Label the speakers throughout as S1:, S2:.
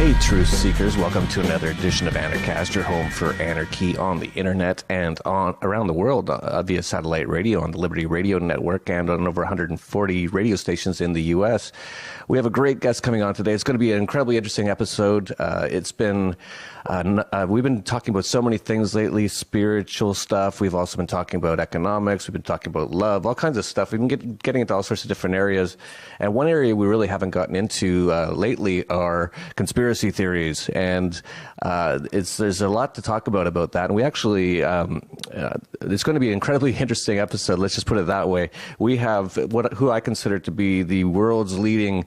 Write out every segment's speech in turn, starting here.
S1: Hey, truth seekers, welcome to another edition of Anarchast, your home for anarchy on the internet and around the world via satellite radio on the Liberty Radio Network and on over 140 radio stations in the U.S. We have a great guest coming on today. It's going to be an incredibly interesting episode. We've been talking about so many things lately, spiritual stuff. We've also been talking about economics. We've been talking about love, all kinds of stuff. We've been getting into all sorts of different areas. And one area we really haven't gotten into lately are conspiracy theories. And there's a lot to talk about that. And we actually, it's going to be an incredibly interesting episode. Let's just put it that way. We have who I consider to be the world's leading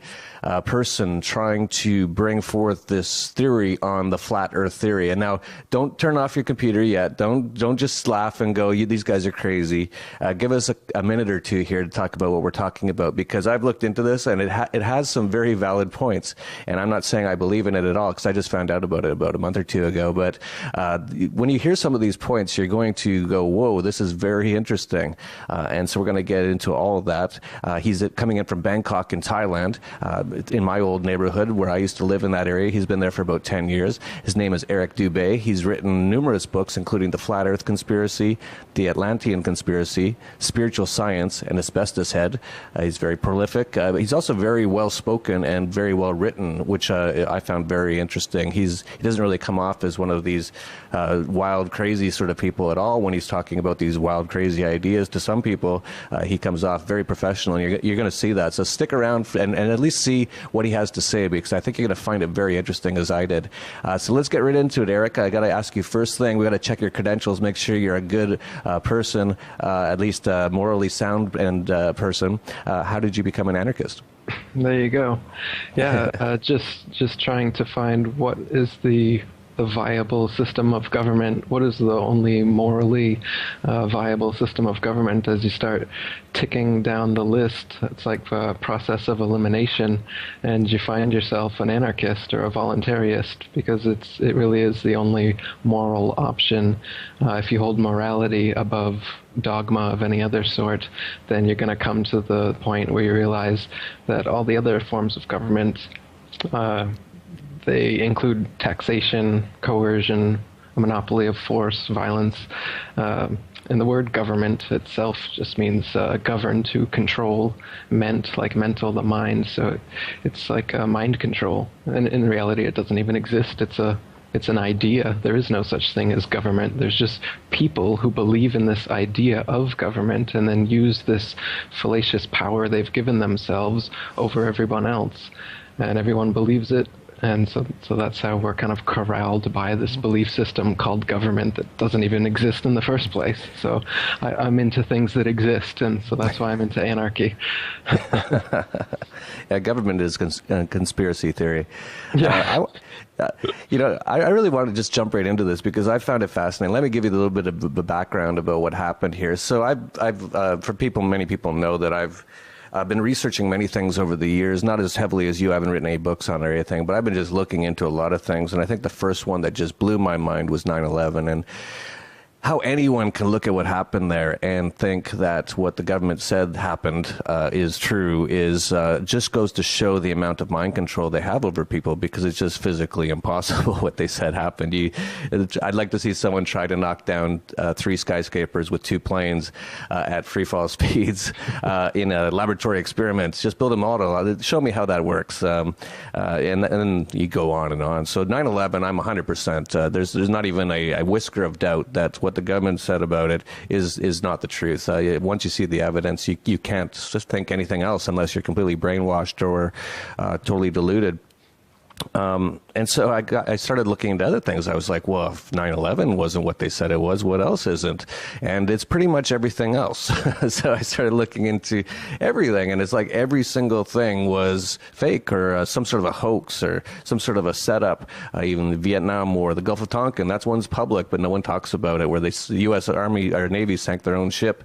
S1: person trying to bring forth this theory on the flat earth theory. And now, don't turn off your computer yet. Don't just laugh and go, these guys are crazy. Give us a minute or two here to talk about what we're talking about, because I've looked into this and it has some very valid points. And I'm not saying I believe in it at all, because I just found out about it about a month or two ago. But when you hear some of these points, you're going to go, whoa, this is very interesting. And so we're going to get into all of that. He's coming in from Bangkok in Thailand, in my old neighborhood where I used to live in that area. He's been there for about 10 years. His name is Eric Dubay. He's written numerous books, including The Flat Earth Conspiracy, The Atlantean Conspiracy, Spiritual Science, and Asbestos Head. He's very prolific. He's also very well-spoken and very well-written, which I found very interesting. He doesn't really come off as one of these wild, crazy sort of people at all when he's talking about these wild, crazy ideas. To some people, he comes off very professional, and you're going to see that. So stick around and at least see what he has to say, because I think you're going to find it very interesting, as I did. So let's get right into it, Eric. I got to ask you first thing, we got to check your credentials, make sure you're a good person, at least morally sound and person. How did you become an anarchist?
S2: There you go. Yeah, just trying to find what is the viable system of government. What is the only morally viable system of government? As you start ticking down the list, it's like a process of elimination, and you find yourself an anarchist or a voluntarist, because it really is the only moral option. If you hold morality above dogma of any other sort, then you're going to come to the point where you realize that all the other forms of government, they include taxation, coercion, a monopoly of force, violence. And the word government itself just means govern, to control, mental, the mind. So it's like mind control. And in reality, it doesn't even exist. It's an idea. There is no such thing as government. There's just people who believe in this idea of government and then use this fallacious power they've given themselves over everyone else. And everyone believes it. And so that's how we're kind of corralled by this belief system called government that doesn't even exist in the first place. So I'm into things that exist, and so that's why I'm into anarchy.
S1: Yeah, government is conspiracy theory.
S2: Yeah.
S1: I really want to just jump right into this because I found it fascinating. Let me give you a little bit of the background about what happened here. So many people know that I've been researching many things over the years, not as heavily as you. I haven't written any books on or anything, but I've been just looking into a lot of things. And I think the first one that just blew my mind was 9/11. And how anyone can look at what happened there and think that what the government said happened is true is just goes to show the amount of mind control they have over people, because it's just physically impossible what they said happened. I'd like to see someone try to knock down 3 skyscrapers with 2 planes at free fall speeds in a laboratory experiment. Just build a model. Show me how that works. And then you go on and on. So 9/11, I'm 100%. There's not even a whisker of doubt that what the government said about it is not the truth. Once you see the evidence, you can't just think anything else unless you're completely brainwashed or totally deluded. And so I started looking into other things. I was like, well, if 9/11 wasn't what they said it was, what else isn't? And it's pretty much everything else. So I started looking into everything, and it's like every single thing was fake or some sort of a hoax or some sort of a setup. Even the Vietnam War, the Gulf of Tonkin, that's one's public, but no one talks about it, where the U.S. Army or Navy sank their own ship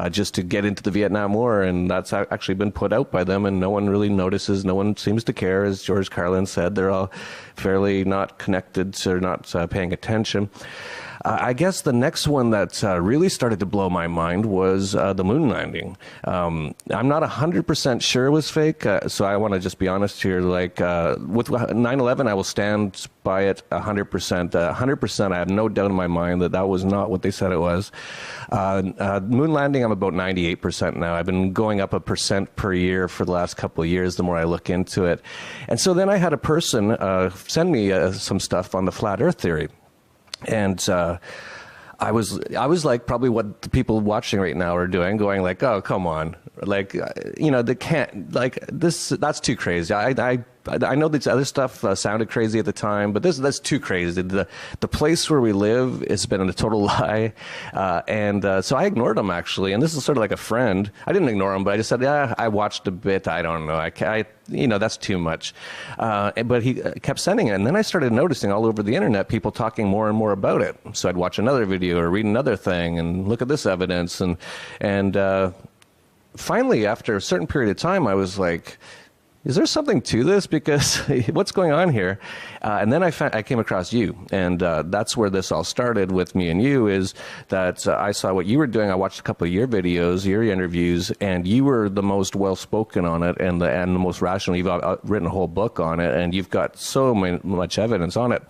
S1: just to get into the Vietnam War, and that's actually been put out by them, and no one really notices. No one seems to care. As George Carlin said, they're all fairly not connected, so not paying attention. I guess the next one that really started to blow my mind was the moon landing. I'm not 100% sure it was fake, so I want to just be honest here. Like with 9/11, I will stand by it 100%. 100%, I have no doubt in my mind that that was not what they said it was. Moon landing, I'm about 98% now. I've been going up 1% per year for the last couple of years, the more I look into it. And so then I had a person send me some stuff on the flat earth theory. And I was like probably what the people watching right now are doing, going like, oh, come on. Like, they can't, like, that's too crazy. I know this other stuff sounded crazy at the time, but that's too crazy. The place where we live has been a total lie. So I ignored him, actually. And this is sort of like a friend. I didn't ignore him, but I just said, yeah, I watched a bit. I don't know. That's too much. But he kept sending it. And then I started noticing all over the internet people talking more and more about it. So I'd watch another video or read another thing and look at this evidence. And finally, after a certain period of time, I was like, is there something to this? Because what's going on here? And then I came across you, and that's where this all started with me and you, is that I saw what you were doing. I watched a couple of your videos, your interviews, and you were the most well-spoken on it and the most rational. You've written a whole book on it, and you've got so much evidence on it.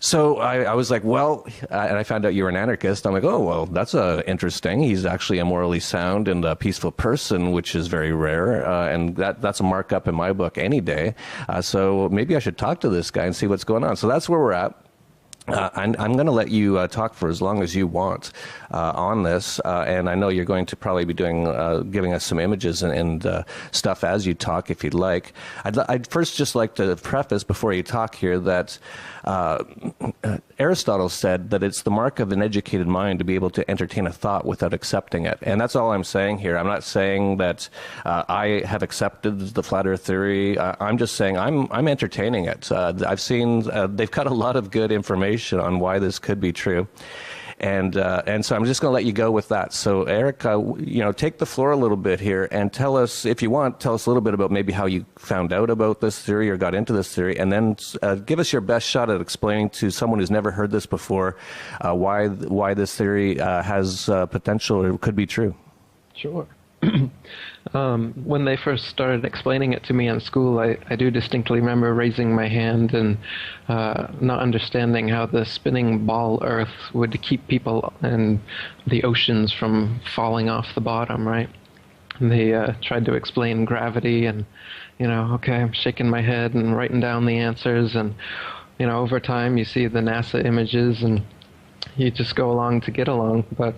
S1: So I was like, well, and I found out you were an anarchist. I'm like, oh, well, that's interesting. He's actually a morally sound and a peaceful person, which is very rare. And that's a markup in my book any day. So maybe I should talk to this guy and see what's going on. So that's where we're at. I'm going to let you talk for as long as you want on this, and I know you're going to probably be giving us some images and stuff as you talk, if you'd like. I'd first just like to preface before you talk here that Aristotle said that it's the mark of an educated mind to be able to entertain a thought without accepting it, and that's all I'm saying here. I'm not saying that I have accepted the flat Earth theory. I'm just saying I'm entertaining it. I've seen they've got a lot of good information on why this could be true. And so I'm just going to let you go with that. So Eric, take the floor a little bit here and tell us, if you want, tell us a little bit about maybe how you found out about this theory or got into this theory, and then give us your best shot at explaining to someone who's never heard this before why this theory has potential or could be true.
S2: Sure. When they first started explaining it to me in school, I do distinctly remember raising my hand and not understanding how the spinning ball Earth would keep people and the oceans from falling off the bottom, right? And they tried to explain gravity and, okay, I'm shaking my head and writing down the answers. And, over time you see the NASA images and you just go along to get along. But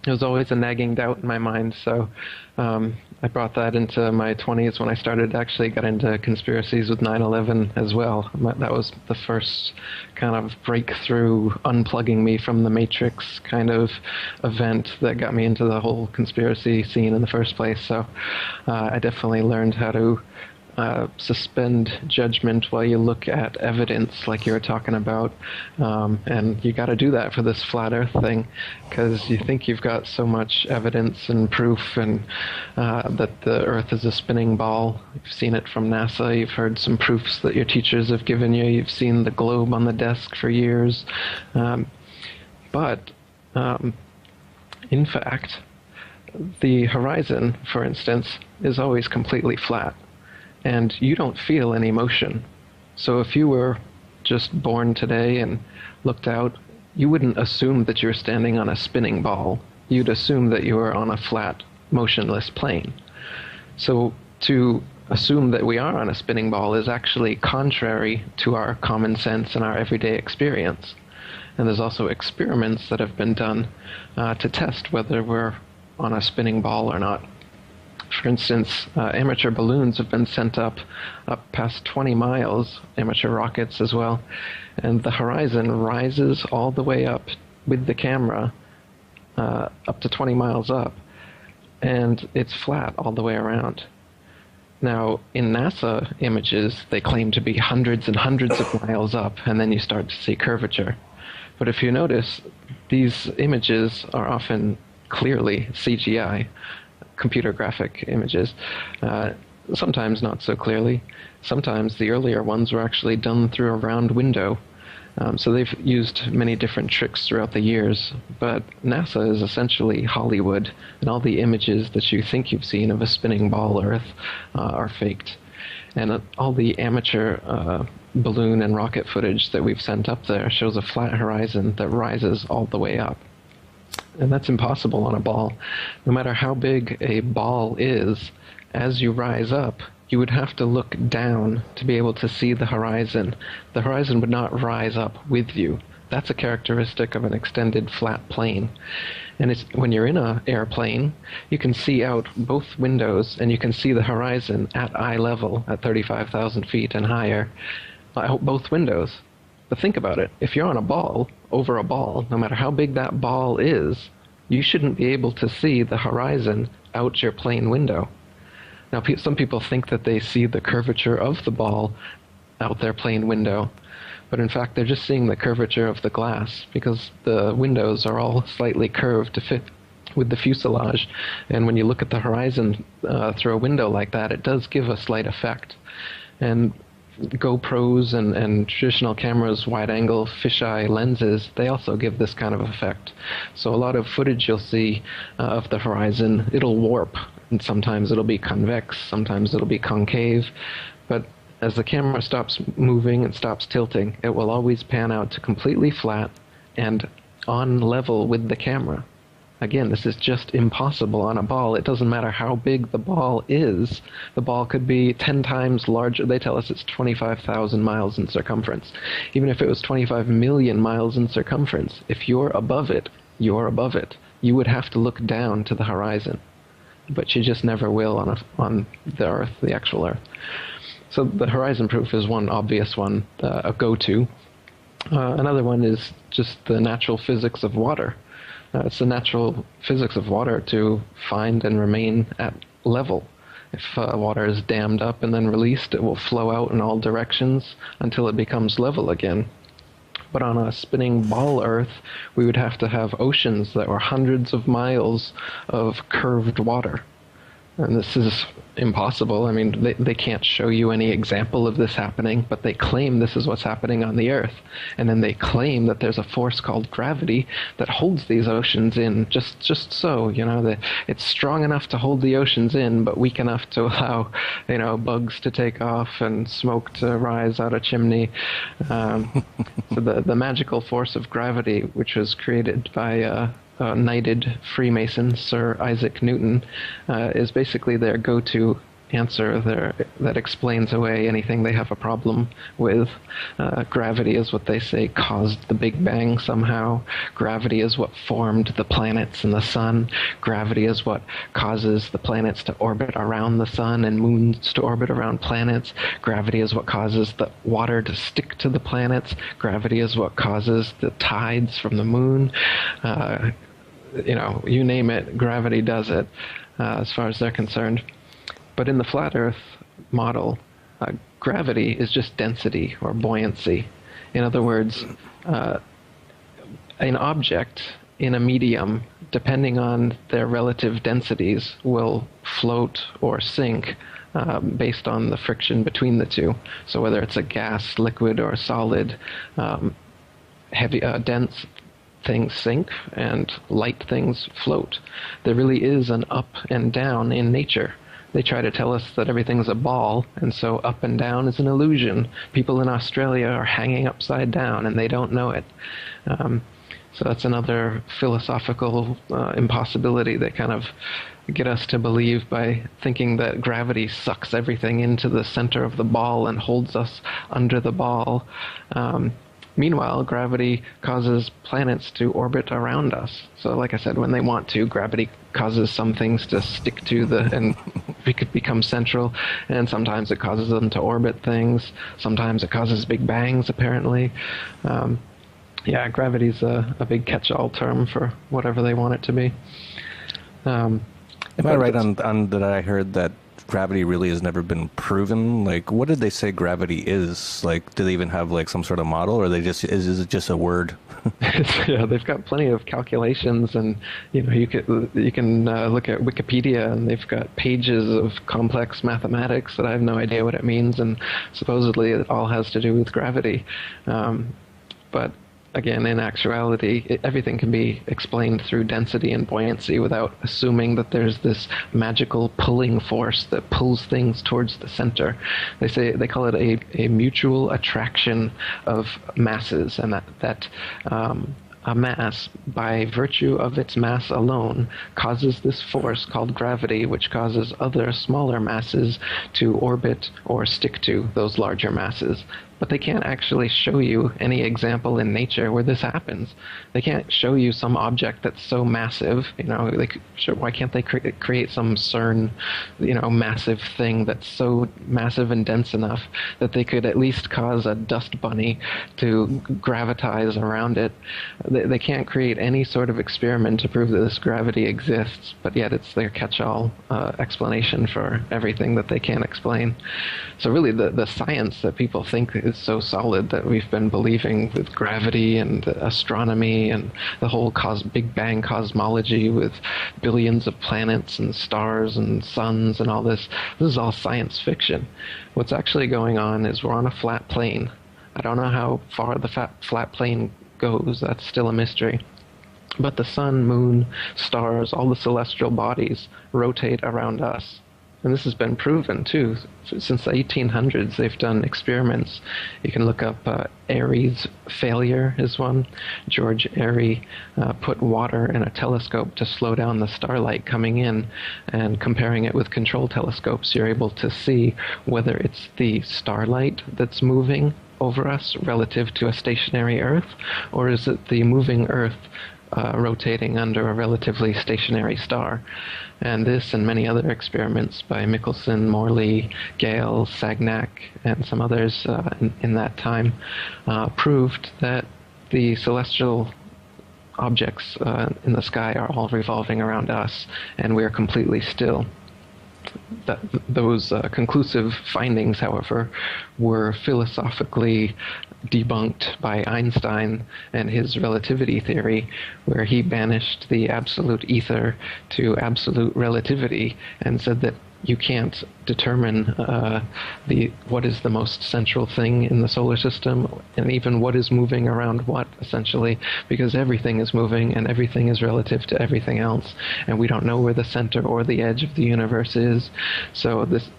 S2: it was always a nagging doubt in my mind, so I brought that into my 20s when I got into conspiracies with 9/11 as well. That was the first kind of breakthrough, unplugging me from the Matrix kind of event that got me into the whole conspiracy scene in the first place. So I definitely learned how to suspend judgment while you look at evidence like you were talking about. And you got to do that for this flat earth thing, because you think you've got so much evidence and proof and that the earth is a spinning ball. You've seen it from NASA. You've heard some proofs that your teachers have given you. You've seen the globe on the desk for years. But in fact, the horizon, for instance, is always completely flat. And you don't feel any motion. So if you were just born today and looked out, you wouldn't assume that you're standing on a spinning ball. You'd assume that you were on a flat, motionless plane. So to assume that we are on a spinning ball is actually contrary to our common sense and our everyday experience. And there's also experiments that have been done to test whether we're on a spinning ball or not. For instance, amateur balloons have been sent up past 20 miles, amateur rockets as well, and the horizon rises all the way up with the camera up to 20 miles up, and it's flat all the way around. Now, in NASA images, they claim to be hundreds and hundreds of miles up, and then you start to see curvature. But if you notice, these images are often clearly CGI, computer graphic images. Sometimes not so clearly. Sometimes the earlier ones were actually done through a round window. So they've used many different tricks throughout the years, but NASA is essentially Hollywood, and all the images that you think you've seen of a spinning ball Earth are faked. And all the amateur balloon and rocket footage that we've sent up there shows a flat horizon that rises all the way up. And that's impossible on a ball. No matter how big a ball is, as you rise up, you would have to look down to be able to see the horizon. The horizon would not rise up with you. That's a characteristic of an extended flat plane. And when you're in an airplane, you can see out both windows, and you can see the horizon at eye level at 35,000 feet and higher, out both windows. But think about it. If you're on a ball, over a ball, no matter how big that ball is, you shouldn't be able to see the horizon out your plane window. Now, some people think that they see the curvature of the ball out their plane window, but in fact they're just seeing the curvature of the glass, because the windows are all slightly curved to fit with the fuselage, and when you look at the horizon through a window like that, it does give a slight effect. And GoPros and traditional cameras, wide-angle fisheye lenses, they also give this kind of effect. So a lot of footage you'll see of the horizon, it'll warp, and sometimes it'll be convex, sometimes it'll be concave, but as the camera stops moving and stops tilting, it will always pan out to completely flat and on level with the camera. Again, this is just impossible on a ball. It doesn't matter how big the ball is. The ball could be 10 times larger. They tell us it's 25,000 miles in circumference. Even if it was 25 million miles in circumference, if you're above it, you're above it. You would have to look down to the horizon. But you just never will on the Earth, the actual Earth. So the horizon proof is one obvious one, a go-to. Another one is just the natural physics of water. It's the natural physics of water to find and remain at level. If water is dammed up and then released, it will flow out in all directions until it becomes level again. But on a spinning ball Earth, we would have to have oceans that were hundreds of miles of curved water. And this is impossible. I mean, they can't show you any example of this happening, but they claim this is what's happening on the Earth. And then they claim that there's a force called gravity that holds these oceans in just so, that it's strong enough to hold the oceans in, but weak enough to allow, bugs to take off and smoke to rise out a chimney. So the magical force of gravity, which was created by knighted Freemason Sir Isaac Newton, is basically their go-to answer that explains away anything they have a problem with. Gravity is what they say caused the Big Bang somehow. Gravity is what formed the planets and the sun. Gravity is what causes the planets to orbit around the sun and moons to orbit around planets. Gravity is what causes the water to stick to the planets. Gravity is what causes the tides from the moon. You name it, gravity does it, as far as they're concerned. But in the flat Earth model, gravity is just density or buoyancy. In other words, an object in a medium, depending on their relative densities, will float or sink based on the friction between the two. So whether it's a gas, liquid, or solid, dense things sink and light things float. There really is an up and down in nature. They try to tell us that everything's a ball, and so up and down is an illusion. People in Australia are hanging upside down, and they don't know it. So that's another philosophical impossibility they kind of get us to believe by thinking that gravity sucks everything into the center of the ball and holds us under the ball. Meanwhile, gravity causes planets to orbit around us. So like I said, when they want to, gravity causes some things to stick to and we could become central, and sometimes it causes them to orbit things. Sometimes it causes big bangs, apparently. Gravity's a big catch-all term for whatever they want it to be.
S1: Am I right on that I heard that gravity really has never been proven? Like, what did they say gravity is? Like, do they even have like some sort of model, or is it just a word?
S2: Yeah, they've got plenty of calculations, and you can look at Wikipedia, and they've got pages of complex mathematics that I have no idea what it means, and supposedly it all has to do with gravity. But again, in actuality, everything can be explained through density and buoyancy without assuming that there's this magical pulling force that pulls things towards the center. They call it a mutual attraction of masses, and that a mass, by virtue of its mass alone, causes this force called gravity, which causes other smaller masses to orbit or stick to those larger masses. But they can't actually show you any example in nature where this happens. They can't show you some object that's so massive, why can't they create some CERN, massive thing that's so massive and dense enough that they could at least cause a dust bunny to gravitize around it? They can't create any sort of experiment to prove that this gravity exists, but yet it's their catch-all explanation for everything that they can't explain. So really the science that people think is so solid that we've been believing with gravity and astronomy and the whole Big Bang cosmology with billions of planets and stars and suns and all this is all science fiction. What's actually going on is we're on a flat plane. I don't know how far the flat plane goes. That's still a mystery. But the sun, moon, stars, all the celestial bodies rotate around us. And this has been proven, too. Since the 1800s, they've done experiments. You can look up Airy's failure is one. George Airy put water in a telescope to slow down the starlight coming in, and comparing it with control telescopes, you're able to see whether it's the starlight that's moving over us relative to a stationary Earth, or is it the moving Earth rotating under a relatively stationary star. And this and many other experiments by Michelson, Morley, Gale, Sagnac, and some others in that time proved that the celestial objects in the sky are all revolving around us, and we are completely still. Those conclusive findings, however, were philosophically debunked by Einstein and his relativity theory, where he banished the absolute ether to absolute relativity and said that you can't determine what is the most central thing in the solar system, and even what is moving around what, essentially, because everything is moving and everything is relative to everything else, and we don't know where the center or the edge of the universe is. So this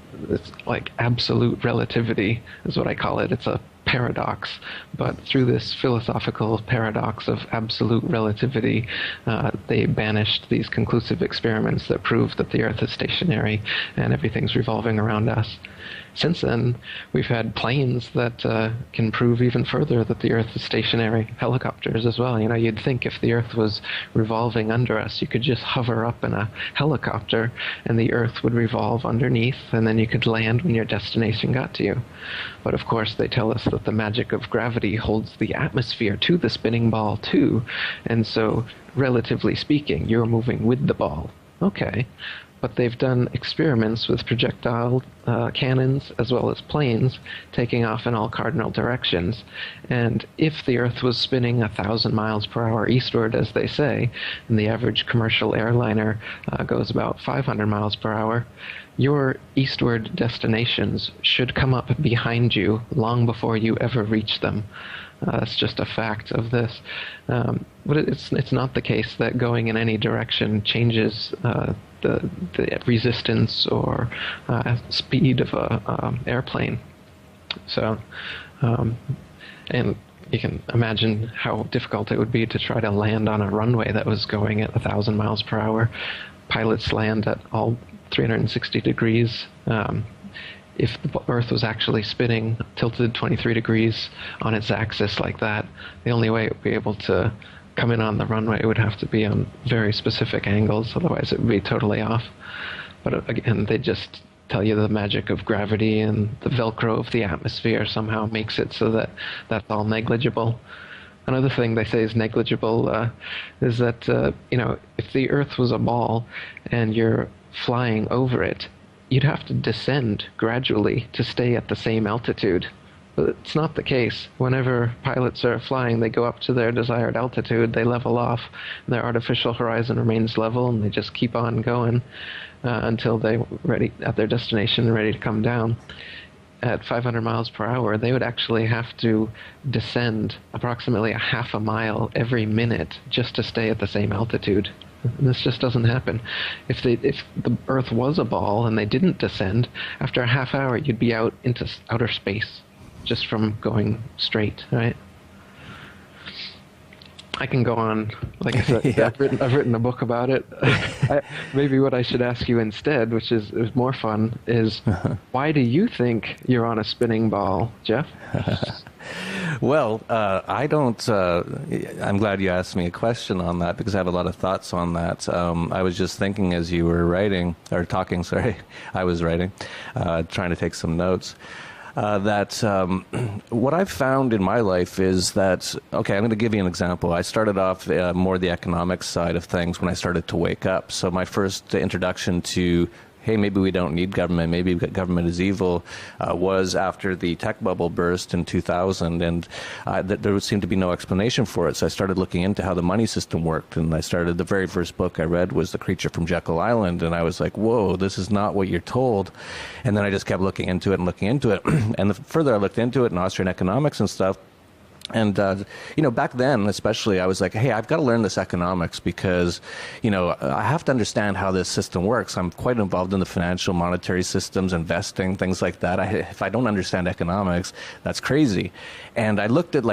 S2: like absolute relativity is what I call it. It's a paradox, but through this philosophical paradox of absolute relativity, they banished these conclusive experiments that prove that the Earth is stationary and everything's revolving around us. Since then, we've had planes that can prove even further that the Earth is stationary, helicopters as well. You'd think if the Earth was revolving under us, you could just hover up in a helicopter and the Earth would revolve underneath, and then you could land when your destination got to you. But of course, they tell us that the magic of gravity holds the atmosphere to the spinning ball too, and so, relatively speaking, you're moving with the ball. Okay. But they've done experiments with projectile cannons as well as planes taking off in all cardinal directions. And if the Earth was spinning 1,000 miles per hour eastward, as they say, and the average commercial airliner goes about 500 miles per hour, your eastward destinations should come up behind you long before you ever reach them. That's just a fact of this. But it's not the case that going in any direction changes the resistance or speed of a airplane. So, and you can imagine how difficult it would be to try to land on a runway that was going at 1,000 miles per hour. Pilots land at all 360 degrees. If the Earth was actually spinning, tilted 23 degrees on its axis like that, the only way it would be able to come in on the runway would have to be on very specific angles, otherwise it would be totally off. But again, they just tell you the magic of gravity and the Velcro of the atmosphere somehow makes it so that that's all negligible. Another thing they say is negligible is that, if the Earth was a ball and you're flying over it, you'd have to descend gradually to stay at the same altitude. But it's not the case. Whenever pilots are flying, they go up to their desired altitude, they level off, and their artificial horizon remains level, and they just keep on going until they're ready at their destination and ready to come down. at 500 miles per hour, they would actually have to descend approximately a half a mile every minute just to stay at the same altitude. And this just doesn't happen. If the Earth was a ball and they didn't descend, after a half hour you'd be out into outer space just from going straight, right? I can go on. Like I said, yeah. I've written a book about it. Maybe what I should ask you instead, which is more fun, is why do you think you're on a spinning ball, Jeff?
S1: Well, I don't. I'm glad you asked me a question on that because I have a lot of thoughts on that. I was just thinking as you were writing or talking. Sorry, I was writing, trying to take some notes. What I've found in my life is that, okay, I'm going to give you an example. I started off more the economic side of things when I started to wake up. So my first introduction to, hey, maybe we don't need government, maybe government is evil, was after the tech bubble burst in 2000, and there seemed to be no explanation for it. So I started looking into how the money system worked, and the very first book I read was The Creature from Jekyll Island, and I was like, whoa, this is not what you're told. And then I just kept looking into it, and the further I looked into it in Austrian economics and stuff, and, back then, especially, I was like, hey, I've got to learn this economics because, I have to understand how this system works. I'm quite involved in the financial, monetary systems, investing, things like that. If I don't understand economics, that's crazy. And I looked at,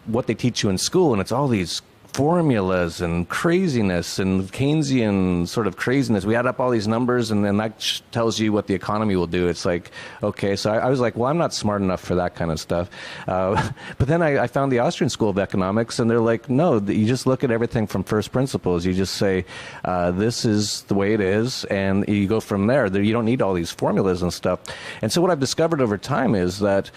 S1: what they teach you in school, and it's all these formulas and craziness and Keynesian sort of craziness. We add up all these numbers and then that tells you what the economy will do. It's like, okay, so I was like, well, I'm not smart enough for that kind of stuff. But then I found the Austrian School of Economics and they're like, no, you just look at everything from first principles. You just say, this is the way it is, and you go from there. You don't need all these formulas and stuff. And so what I've discovered over time is that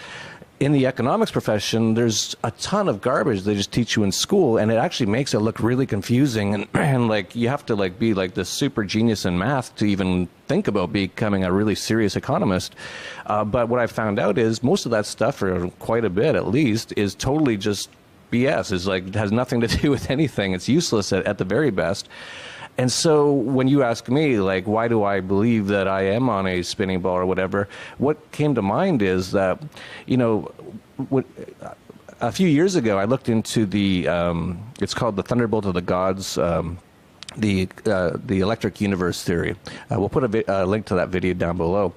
S1: in the economics profession, there's a ton of garbage they just teach you in school, and it actually makes it look really confusing. And like you have to be like this super genius in math to even think about becoming a really serious economist. But what I found out is most of that stuff, or quite a bit at least, is totally just BS. It has nothing to do with anything. It's useless at the very best. And so when you ask me, why do I believe that I am on a spinning ball or whatever, what came to mind is that, a few years ago, I looked into it's called the Thunderbolt of the Gods, the electric universe theory. We'll put a link to that video down below.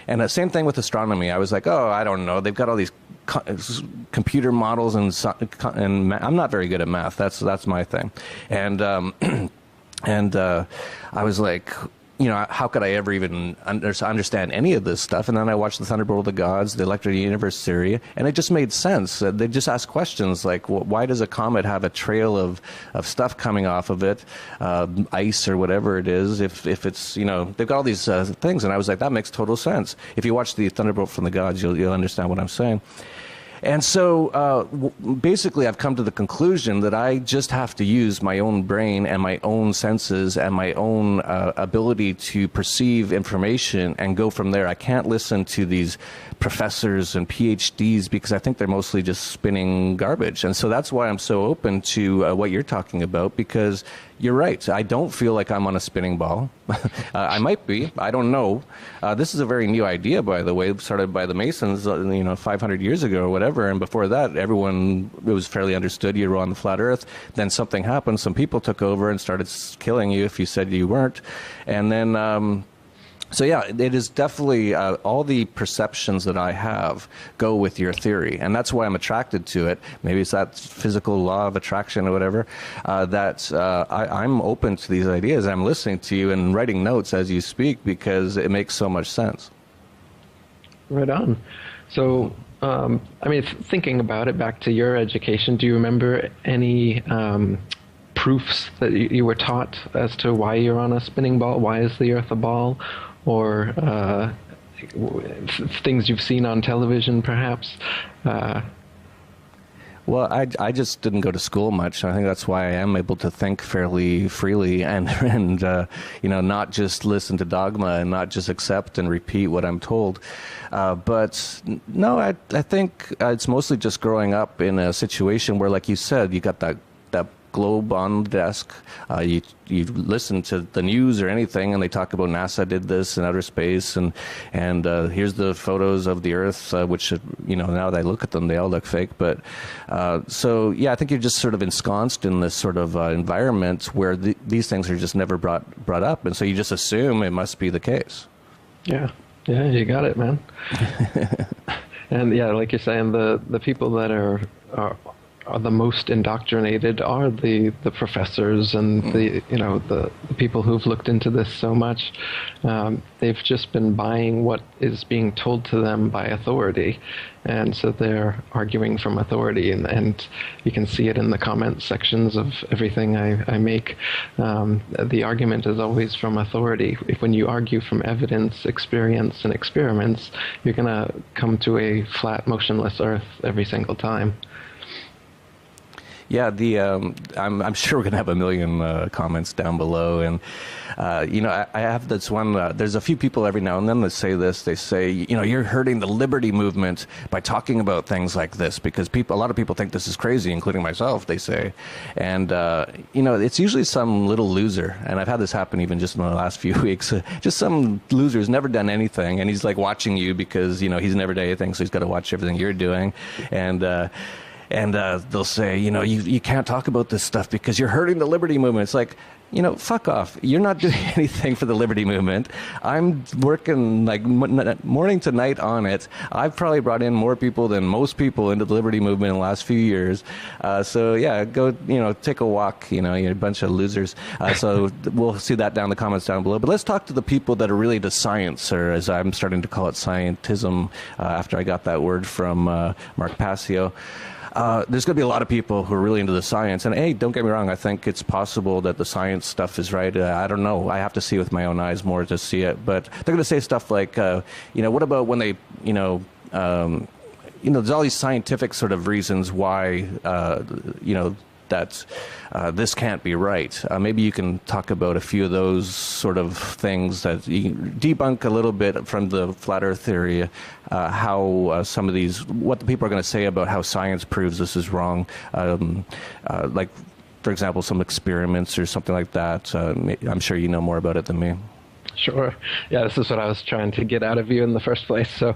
S1: And the same thing with astronomy. I was like, oh, I don't know. They've got all these computer models, and I'm not very good at math. That's my thing. And I was like, how could I ever even understand any of this stuff? And then I watched the Thunderbolt of the Gods, the Electric Universe theory, and it just made sense. They just asked questions like, why does a comet have a trail of stuff coming off of it, ice or whatever it is, if it's, they've got all these things. And I was like, that makes total sense. If you watch the Thunderbolt from the Gods, you'll understand what I'm saying. And so basically I've come to the conclusion that I just have to use my own brain and my own senses and my own ability to perceive information and go from there. I can't listen to these professors and PhDs because I think they're mostly just spinning garbage. And so that's why I'm so open to what you're talking about, because you're right. I don't feel like I'm on a spinning ball. I might be. I don't know. This is a very new idea, by the way, started by the Masons, 500 years ago or whatever. And before that, it was fairly understood you were on the flat Earth. Then something happened. Some people took over and started killing you if you said you weren't. And then so yeah, it is definitely all the perceptions that I have go with your theory, and that's why I'm attracted to it. Maybe it's that physical law of attraction or whatever. I'm open to these ideas. I'm listening to you and writing notes as you speak because it makes so much sense.
S2: Right on. So, thinking about it, back to your education, do you remember any proofs that you were taught as to why you're on a spinning ball? Why is the Earth a ball? Or things you've seen on television, perhaps?
S1: Well, I just didn't go to school much. I think that's why I am able to think fairly freely and not just listen to dogma and not just accept and repeat what I'm told. But no, I think it's mostly just growing up in a situation where, like you said, you got that globe on the desk. You listen to the news or anything, and they talk about NASA did this in outer space, and here's the photos of the Earth, which, now that I look at them, they all look fake. But so yeah, I think you're just sort of ensconced in this sort of environment where these things are just never brought up, and so you just assume it must be the case.
S2: Yeah, you got it, man. And yeah, like you're saying, the people that are the most indoctrinated are the professors and the people who've looked into this so much. They've just been buying what is being told to them by authority, and so they're arguing from authority, and you can see it in the comment sections of everything I make. The argument is always from authority. When you argue from evidence, experience, and experiments, you're going to come to a flat, motionless Earth every single time.
S1: Yeah, I'm sure we're going to have a million comments down below, and I have this one. There's a few people every now and then that say this. They say, you're hurting the liberty movement by talking about things like this, because a lot of people think this is crazy, including myself. They say, and it's usually some little loser, and I've had this happen even just in the last few weeks. Just some loser who's never done anything, and he's like watching you because he's never done anything, so he's got to watch everything you're doing, and they'll say, you can't talk about this stuff because you're hurting the liberty movement. It's like, fuck off. You're not doing anything for the liberty movement. I'm working like morning to night on it. I've probably brought in more people than most people into the liberty movement in the last few years. So yeah, go, take a walk, you're a bunch of losers. So we'll see that down in the comments down below. But let's talk to the people that are really to science, or as I'm starting to call it, scientism, after I got that word from Mark Passio. There's going to be a lot of people who are really into the science. And, hey, don't get me wrong, I think it's possible that the science stuff is right. I don't know. I have to see with my own eyes more to see it. But they're going to say stuff like, what about when they, there's all these scientific sort of reasons why, that this can't be right. Maybe you can talk about a few of those sort of things that you can debunk a little bit from the flat Earth theory, how some of these, what the people are going to say about how science proves this is wrong. Like, for example, some experiments or something like that. I'm sure you know more about it than me.
S2: Sure. Yeah, this is what I was trying to get out of you in the first place. So,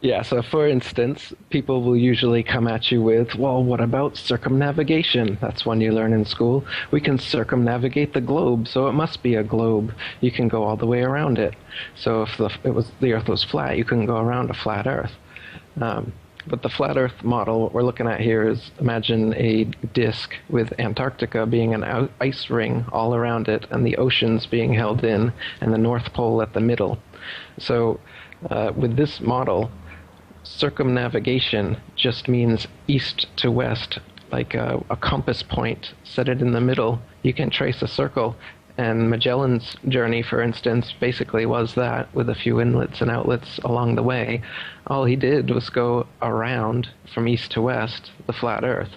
S2: so for instance, people will usually come at you with, well, what about circumnavigation? That's one you learn in school. We can circumnavigate the globe, so it must be a globe. You can go all the way around it. So if the Earth was flat, you couldn't go around a flat Earth. But the flat Earth model, what we're looking at here is, imagine a disk with Antarctica being an ice ring all around it, and the oceans being held in, and the North Pole at the middle. So with this model, circumnavigation just means east to west, like a compass point, set it in the middle. You can trace a circle. And Magellan's journey, for instance, basically was that, with a few inlets and outlets along the way. All he did was go around from east to west, the flat Earth.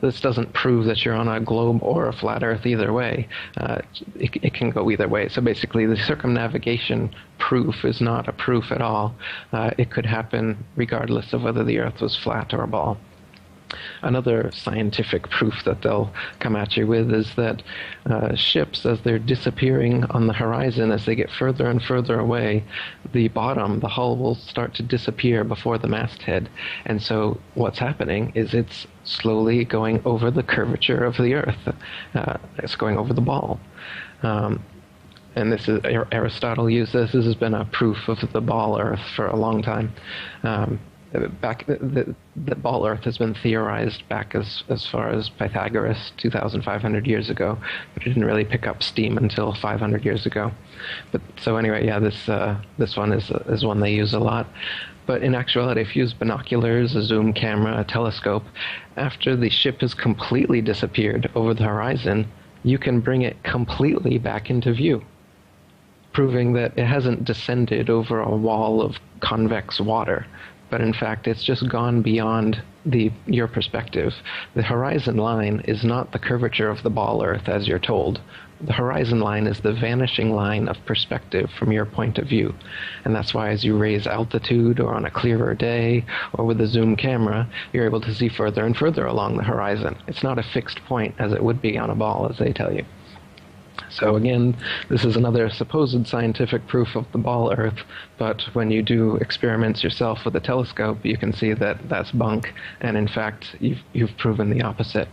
S2: This doesn't prove that you're on a globe or a flat Earth either way. It can go either way. So basically, the circumnavigation proof is not a proof at all. It could happen regardless of whether the Earth was flat or a ball. Another scientific proof that they'll come at you with is that ships, as they're disappearing on the horizon, as they get further and further away, the bottom, the hull, will start to disappear before the masthead. And so what's happening is it's slowly going over the curvature of the Earth. It's going over the ball. And this is, Aristotle used this. This has been a proof of the ball Earth for a long time. The ball Earth has been theorized back as far as Pythagoras 2,500 years ago, but it didn't really pick up steam until 500 years ago. But so anyway, yeah, this one is one they use a lot. But in actuality, if you use binoculars, a zoom camera, a telescope, after the ship has completely disappeared over the horizon, you can bring it completely back into view, proving that it hasn't descended over a wall of convex water. But in fact, it's just gone beyond your perspective. The horizon line is not the curvature of the ball Earth as you're told. The horizon line is the vanishing line of perspective from your point of view. And that's why as you raise altitude or on a clearer day or with a zoom camera, you're able to see further and further along the horizon. It's not a fixed point as it would be on a ball, as they tell you. So again, this is another supposed scientific proof of the ball Earth, but when you do experiments yourself with a telescope, you can see that that's bunk, and in fact, you've proven the opposite.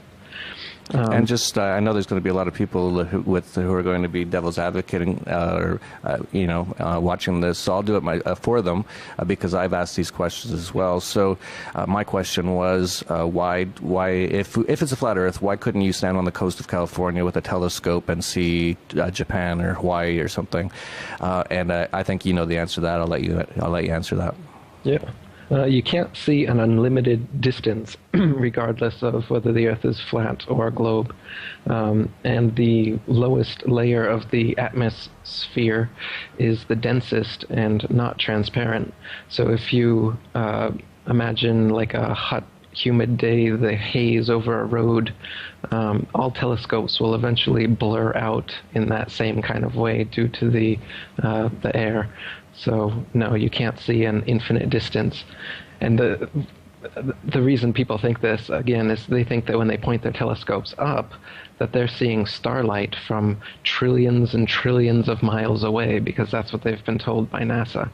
S1: And just, I know there's going to be a lot of people who are going to be devil's advocating, watching this. So I'll do it for them because I've asked these questions as well. So my question was, why, if it's a flat Earth, why couldn't you stand on the coast of California with a telescope and see Japan or Hawaii or something? And I think you know the answer to that. I'll let you answer that.
S2: Yeah. You can't see an unlimited distance, regardless of whether the Earth is flat or a globe. And the lowest layer of the atmosphere is the densest and not transparent. So if you imagine like a hot, humid day, the haze over a road, all telescopes will eventually blur out in that same kind of way due to the air. So no, you can't see an infinite distance. And the reason people think this, again, is they think that when they point their telescopes up, that they're seeing starlight from trillions and trillions of miles away, because that's what they've been told by NASA.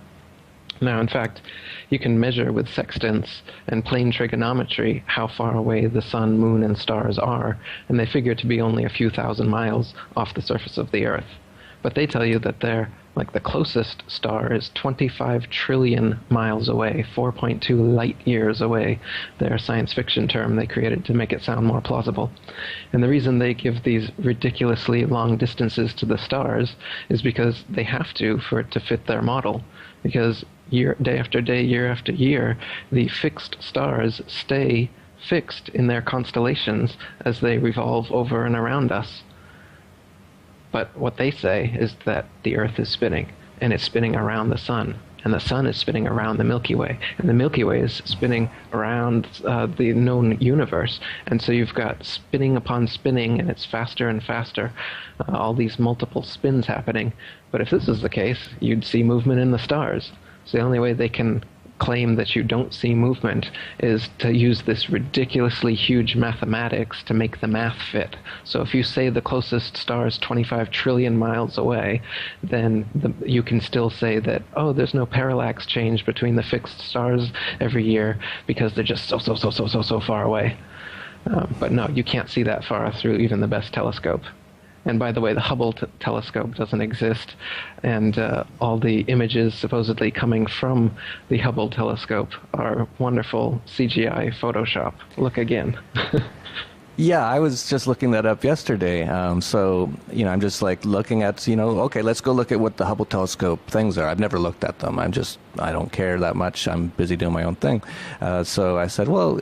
S2: Now, in fact, you can measure with sextants and plane trigonometry how far away the sun, moon, and stars are, and they figure to be only a few thousand miles off the surface of the Earth. But they tell you that they're like the closest star is 25 trillion miles away, 4.2 light years away. Their science fiction term they created to make it sound more plausible. And the reason they give these ridiculously long distances to the stars is because they have to for it to fit their model. Because day after day, year after year, the fixed stars stay fixed in their constellations as they revolve over and around us. But what they say is that the Earth is spinning, and it's spinning around the sun, and the sun is spinning around the Milky Way, and the Milky Way is spinning around the known universe. And so you've got spinning upon spinning, and it's faster and faster, all these multiple spins happening. But if this is the case, you'd see movement in the stars. So the only way they can claim that you don't see movement is to use this ridiculously huge mathematics to make the math fit. So if you say the closest star is 25 trillion miles away, then you can still say that, oh, there's no parallax change between the fixed stars every year because they're just so far away. But no, you can't see that far through even the best telescope. And by the way, the Hubble telescope doesn't exist, and all the images supposedly coming from the Hubble telescope are wonderful CGI Photoshop. Look again.
S1: Yeah, I was just looking that up yesterday. So, I'm just like looking at, okay, let's go look at what the Hubble telescope things are. I've never looked at them. I don't care that much. I'm busy doing my own thing. So I said, well,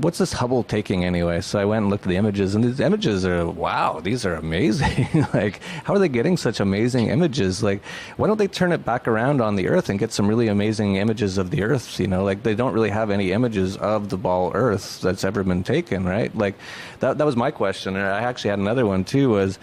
S1: what's this Hubble taking anyway? So I went and looked at the images, and these images are, wow, these are amazing. Like, how are they getting such amazing images? Like, why don't they turn it back around on the Earth and get some really amazing images of the Earth? Like they don't really have any images of the ball Earth that's ever been taken, right? Like, that was my question. And I actually had another one too, was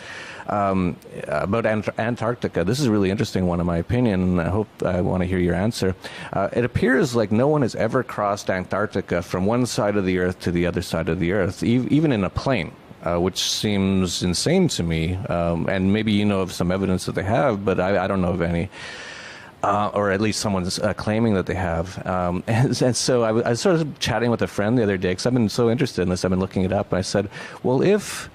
S1: about Antarctica. This is a really interesting one in my opinion. I want to hear your answer. It appears like no one has ever crossed Antarctica from one side of the Earth to the other side of the Earth, even in a plane. Which seems insane to me, and maybe you know of some evidence that they have, but I don't know of any. Or at least someone's claiming that they have. And so I was sort of chatting with a friend the other day, because I've been so interested in this, I've been looking it up, and I said, well, if,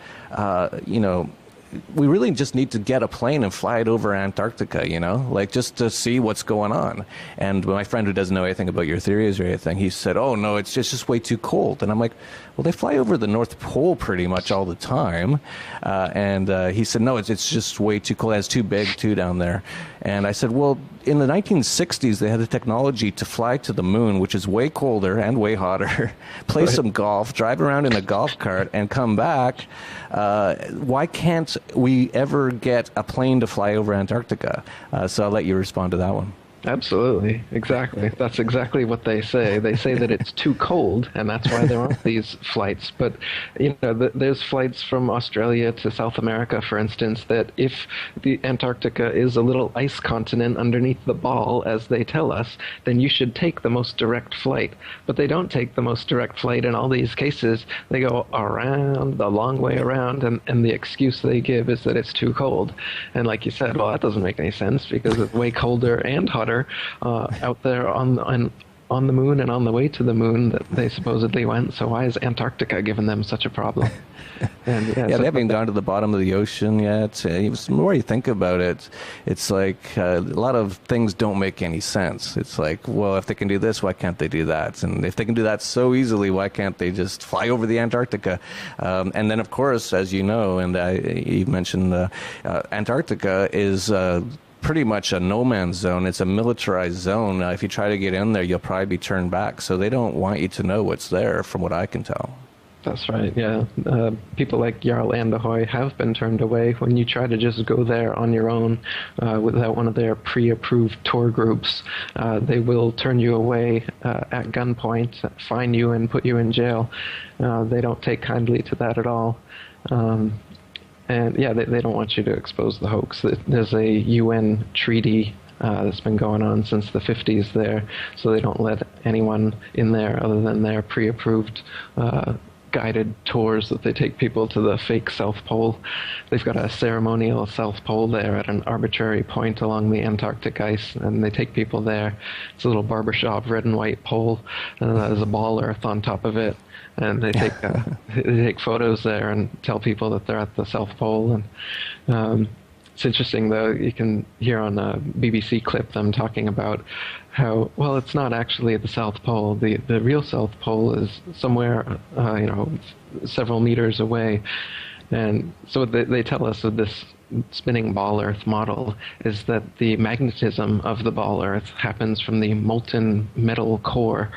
S1: we really just need to get a plane and fly it over Antarctica, like just to see what's going on. And my friend who doesn't know anything about your theories or anything, he said, oh, no, it's just way too cold. And I'm like, well, they fly over the North Pole pretty much all the time. And he said, no, it's just way too cold. It's too big, too, down there. And I said, well, in the 1960s, they had the technology to fly to the moon, which is way colder and way hotter, play some golf, drive around in a golf cart, and come back. Why can't we ever get a plane to fly over Antarctica? So I'll let you respond to that one.
S2: Absolutely, exactly. That's exactly what they say. They say that it's too cold, and that's why there aren't these flights. But there's flights from Australia to South America, for instance. That if the Antarctica is a little ice continent underneath the ball, as they tell us, then you should take the most direct flight. But they don't take the most direct flight in all these cases. They go around, the long way around, and the excuse they give is that it's too cold. And like you said, well, that doesn't make any sense because it's way colder and hotter out there on the moon and on the way to the moon that they supposedly went. So why is Antarctica giving them such a problem? And
S1: yeah, they haven't gone to the bottom of the ocean yet. The more you think about it, it's like a lot of things don't make any sense. It's like, well, if they can do this, why can't they do that? And if they can do that so easily, why can't they just fly over the Antarctica? And then, of course, as you know, and you mentioned, Antarctica is pretty much a no man's zone. It's a militarized zone. If you try to get in there, you'll probably be turned back. So they don't want you to know what's there, from what I can tell.
S2: That's right, yeah. People like Jarl Anderhoy have been turned away when you try to just go there on your own without one of their pre-approved tour groups. They will turn you away at gunpoint, fine you, and put you in jail. They don't take kindly to that at all. And yeah, they don't want you to expose the hoax. There's a UN treaty that's been going on since the 50s there, so they don't let anyone in there other than their pre-approved guided tours that they take people to the fake South Pole. They've got a ceremonial South Pole there at an arbitrary point along the Antarctic ice, and they take people there. It's a little barbershop red and white pole, and there's a ball earth on top of it. And they take photos there and tell people that they're at the South Pole. And it's interesting, though, you can hear on a BBC clip them talking about how, well, it's not actually at the South Pole. The real South Pole is somewhere, several meters away. And so they tell us that this spinning ball earth model is that the magnetism of the ball earth happens from the molten metal core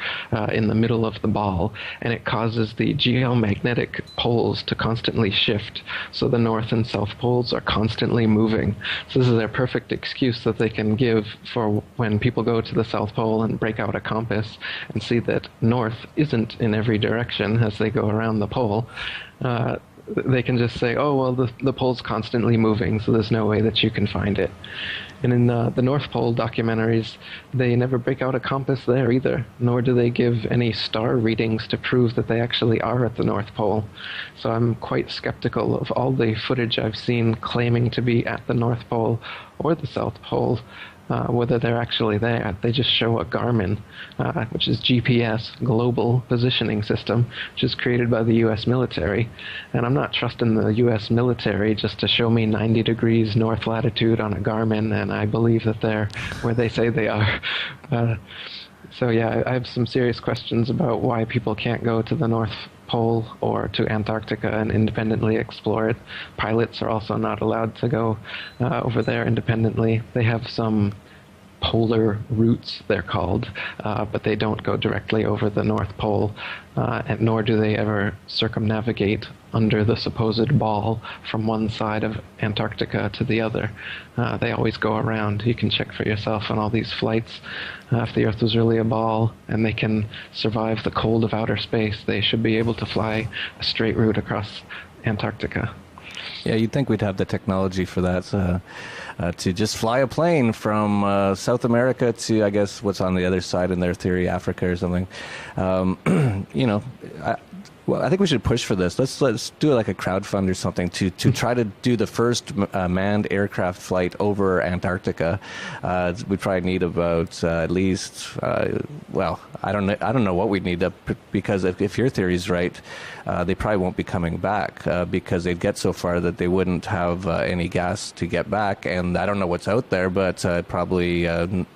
S2: in the middle of the ball, and it causes the geomagnetic poles to constantly shift. So the north and south poles are constantly moving. So this is their perfect excuse that they can give for when people go to the South Pole and break out a compass and see that north isn't in every direction as they go around the pole. They can just say, oh, well, the pole's constantly moving, so there's no way that you can find it. And in the North Pole documentaries, they never break out a compass there either, nor do they give any star readings to prove that they actually are at the North Pole. So I'm quite skeptical of all the footage I've seen claiming to be at the North Pole or the South Pole. Whether they're actually there. They just show a Garmin, which is GPS, Global Positioning System, which is created by the U.S. military. And I'm not trusting the U.S. military just to show me 90 degrees north latitude on a Garmin, and I believe that they're where they say they are. So yeah, I have some serious questions about why people can't go to the North Pole or to Antarctica and independently explore it. Pilots are also not allowed to go over there independently. They have some polar routes, they're called, but they don't go directly over the North Pole, and nor do they ever circumnavigate under the supposed ball from one side of Antarctica to the other. They always go around. You can check for yourself on all these flights. If the Earth was really a ball and they can survive the cold of outer space, they should be able to fly a straight route across Antarctica.
S1: Yeah, you'd think we'd have the technology for that, to just fly a plane from South America to, I guess, what's on the other side in their theory, Africa or something. Well, I think we should push for this. Let's do like a crowdfund or something to try to do the first manned aircraft flight over Antarctica. We probably need about at least I don't know what we need because if your theory is right, they probably won't be coming back because they'd get so far that they wouldn't have any gas to get back. And I don't know what's out there, but probably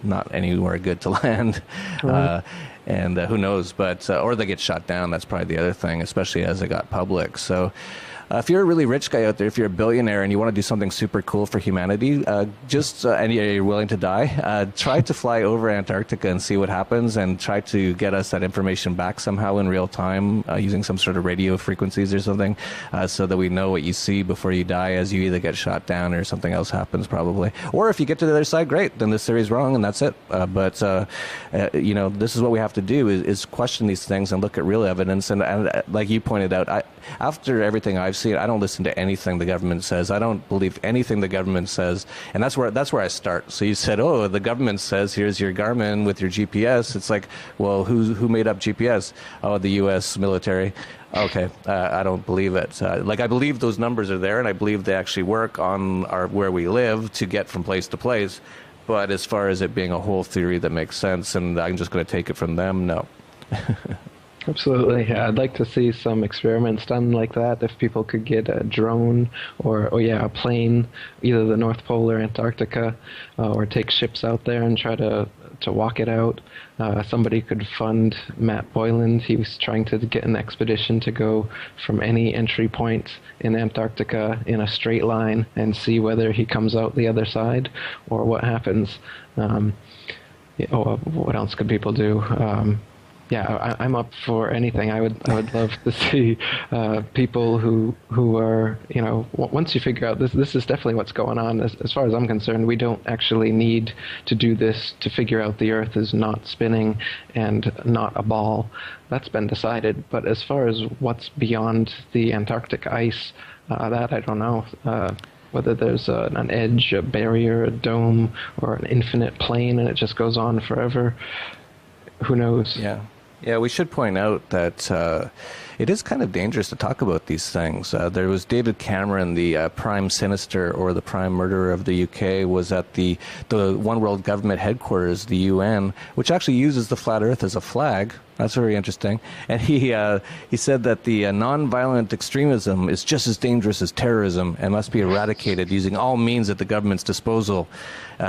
S1: not anywhere good to land. Right. And who knows, but or they get shot down. That's probably the other thing, especially as it got public. So If you're a really rich guy out there, if you're a billionaire and you want to do something super cool for humanity, and you're willing to die, try to fly over Antarctica and see what happens, and try to get us that information back somehow in real time using some sort of radio frequencies or something, so that we know what you see before you die, as you either get shot down or something else happens probably. Or if you get to the other side, great, then this theory's wrong and that's it. But this is what we have to do is question these things and look at real evidence. And like you pointed out, after everything I've seen, I don't listen to anything the government says. I don't believe anything the government says, and that's where I start. So you said, oh, the government says here's your Garmin with your GPS. It's like, well, who made up GPS? Oh, the U.S. military. Okay, I don't believe it. I believe those numbers are there, and I believe they actually work on where we live to get from place to place. But as far as it being a whole theory that makes sense, and I'm just going to take it from them, no.
S2: Absolutely. Yeah, I'd like to see some experiments done like that. If people could get a drone or a plane, either the North Pole or Antarctica, or take ships out there and try to walk it out. Somebody could fund Matt Boyland. He was trying to get an expedition to go from any entry point in Antarctica in a straight line and see whether he comes out the other side or what happens. What else could people do? I'm up for anything. I would love to see people who are, once you figure out this is definitely what's going on. As far as I'm concerned, we don't actually need to do this to figure out the Earth is not spinning and not a ball. That's been decided. But as far as what's beyond the Antarctic ice, that I don't know. Whether there's an edge, a barrier, a dome, or an infinite plane and it just goes on forever. Who knows?
S1: Yeah, we should point out that it is kind of dangerous to talk about these things. There was David Cameron, the prime sinister or the prime murderer of the UK, was at the One World Government headquarters, the UN, which actually uses the flat Earth as a flag. That's very interesting. And he said that the nonviolent extremism is just as dangerous as terrorism and must be eradicated using all means at the government's disposal.